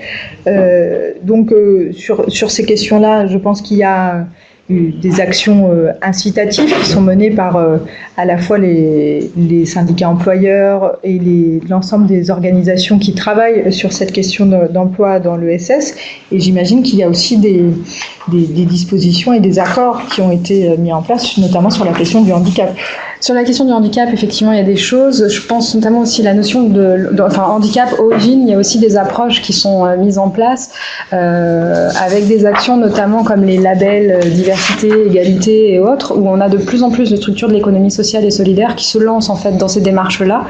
Donc sur ces questions-là, je pense qu'il y a des actions incitatives qui sont menées par à la fois les syndicats employeurs et l'ensemble des organisations qui travaillent sur cette question d'emploi dans l'ESS. Et j'imagine qu'il y a aussi des dispositions et des accords qui ont été mis en place, notamment sur la question du handicap. Sur la question du handicap, effectivement, il y a des choses. Je pense notamment aussi la notion handicap, origine. Il y a aussi des approches qui sont mises en place avec des actions, notamment comme les labels diversité, égalité et autres, où on a de plus en plus de structures de l'économie sociale et solidaire qui se lancent en fait dans ces démarches-là,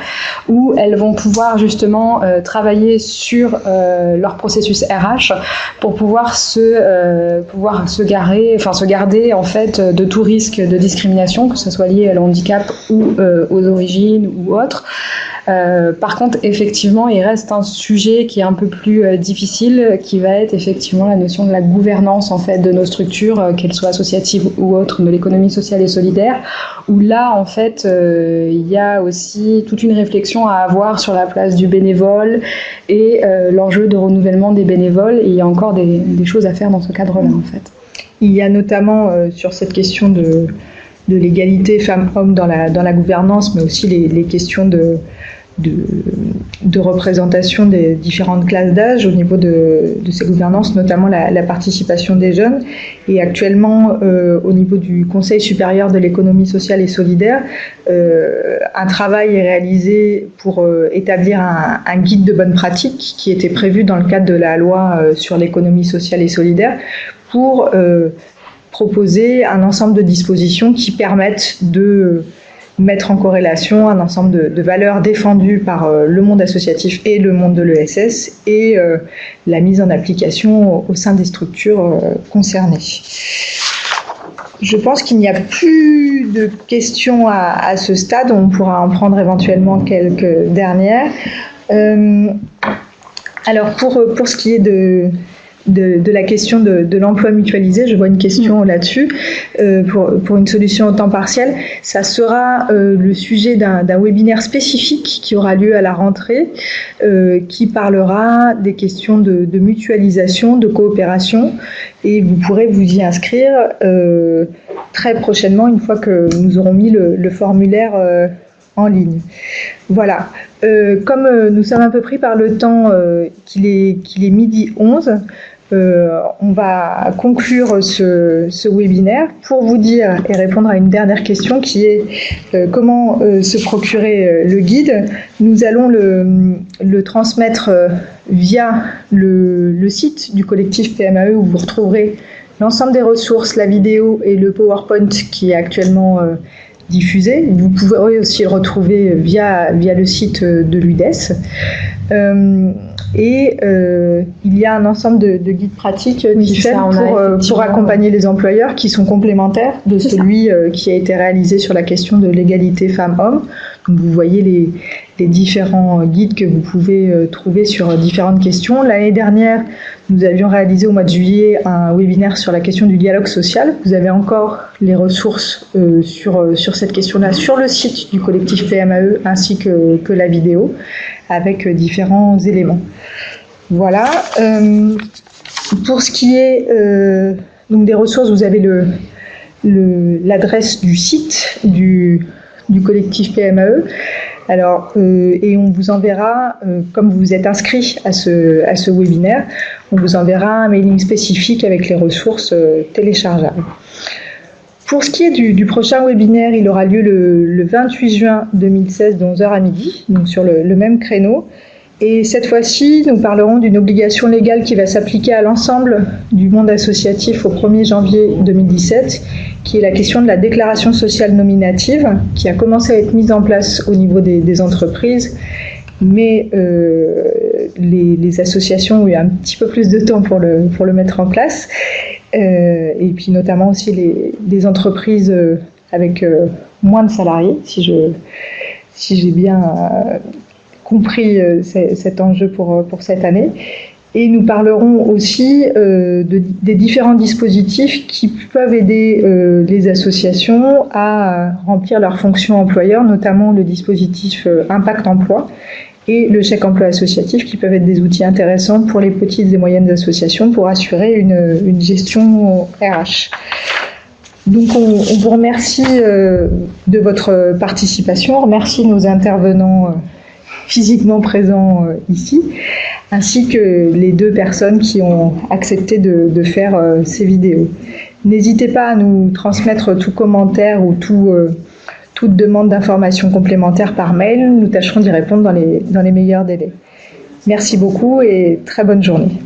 où elles vont pouvoir justement travailler sur leur processus RH pour pouvoir se garder en fait de tout risque de discrimination, que ce soit lié à le handicap ou aux origines ou autres. Par contre, effectivement, il reste un sujet qui est un peu plus difficile, qui va être effectivement la notion de la gouvernance en fait de nos structures, qu'elles soient associatives ou autres, de l'économie sociale et solidaire, où là, en fait, il y a aussi toute une réflexion à avoir sur la place du bénévole et l'enjeu de renouvellement des bénévoles. Et il y a encore des choses à faire dans ce cadre-là, en fait. Il y a notamment sur cette question de l'égalité femmes-hommes dans la gouvernance, mais aussi les questions de représentation des différentes classes d'âge au niveau de ces gouvernances, notamment la participation des jeunes. Et actuellement, au niveau du Conseil supérieur de l'économie sociale et solidaire, un travail est réalisé pour établir un guide de bonnes pratiques qui était prévu dans le cadre de la loi sur l'économie sociale et solidaire pour proposer un ensemble de dispositions qui permettent de mettre en corrélation un ensemble de valeurs défendues par le monde associatif et le monde de l'ESS et la mise en application au sein des structures concernées. Je pense qu'il n'y a plus de questions à ce stade. On pourra en prendre éventuellement quelques dernières. Alors pour ce qui est de la question de l'emploi mutualisé, je vois une question là-dessus, pour une solution au temps partiel. Ça sera le sujet d'un webinaire spécifique qui aura lieu à la rentrée, qui parlera des questions de mutualisation, de coopération, et vous pourrez vous y inscrire très prochainement, une fois que nous aurons mis le formulaire en ligne. Voilà. Comme nous sommes un peu pris par le temps, qu'il est 12h11, on va conclure ce webinaire pour vous dire et répondre à une dernière question qui est comment se procurer le guide. Nous allons le transmettre via le site du collectif PMAE, où vous retrouverez l'ensemble des ressources, la vidéo et le PowerPoint qui est actuellement diffusé. Vous pouvez aussi le retrouver via le site de l'UDES. Et il y a un ensemble de guides pratiques qui fait pour accompagner les employeurs, qui sont complémentaires de celui qui a été réalisé sur la question de l'égalité femmes-hommes. Donc vous voyez les différents guides que vous pouvez trouver sur différentes questions. L'année dernière, nous avions réalisé au mois de juillet un webinaire sur la question du dialogue social. Vous avez encore les ressources sur cette question-là sur le site du collectif PMAE ainsi que la vidéo avec différents éléments. Voilà. Pour ce qui est donc des ressources, vous avez l'adresse du site du collectif PMAE. Alors, et on vous enverra, comme vous vous êtes inscrit à ce webinaire, on vous enverra un mailing spécifique avec les ressources téléchargeables. Pour ce qui est du prochain webinaire, il aura lieu le 28 juin 2016 de 11h à midi, donc sur le même créneau. Et cette fois-ci, nous parlerons d'une obligation légale qui va s'appliquer à l'ensemble du monde associatif au 1er janvier 2017, qui est la question de la déclaration sociale nominative, qui a commencé à être mise en place au niveau des entreprises, mais les associations ont eu un petit peu plus de temps pour le mettre en place, et puis notamment aussi les entreprises avec moins de salariés, si j'ai bien compris cet enjeu pour cette année. Et nous parlerons aussi des différents dispositifs qui peuvent aider les associations à remplir leurs fonctions employeurs, notamment le dispositif Impact Emploi et le chèque emploi associatif, qui peuvent être des outils intéressants pour les petites et moyennes associations pour assurer une gestion RH. Donc on vous remercie de votre participation, on remercie nos intervenants physiquement présents ici, ainsi que les 2 personnes qui ont accepté de faire ces vidéos. N'hésitez pas à nous transmettre tout commentaire ou toute demande d'information complémentaire par mail. Nous tâcherons d'y répondre dans les meilleurs délais. Merci beaucoup et très bonne journée.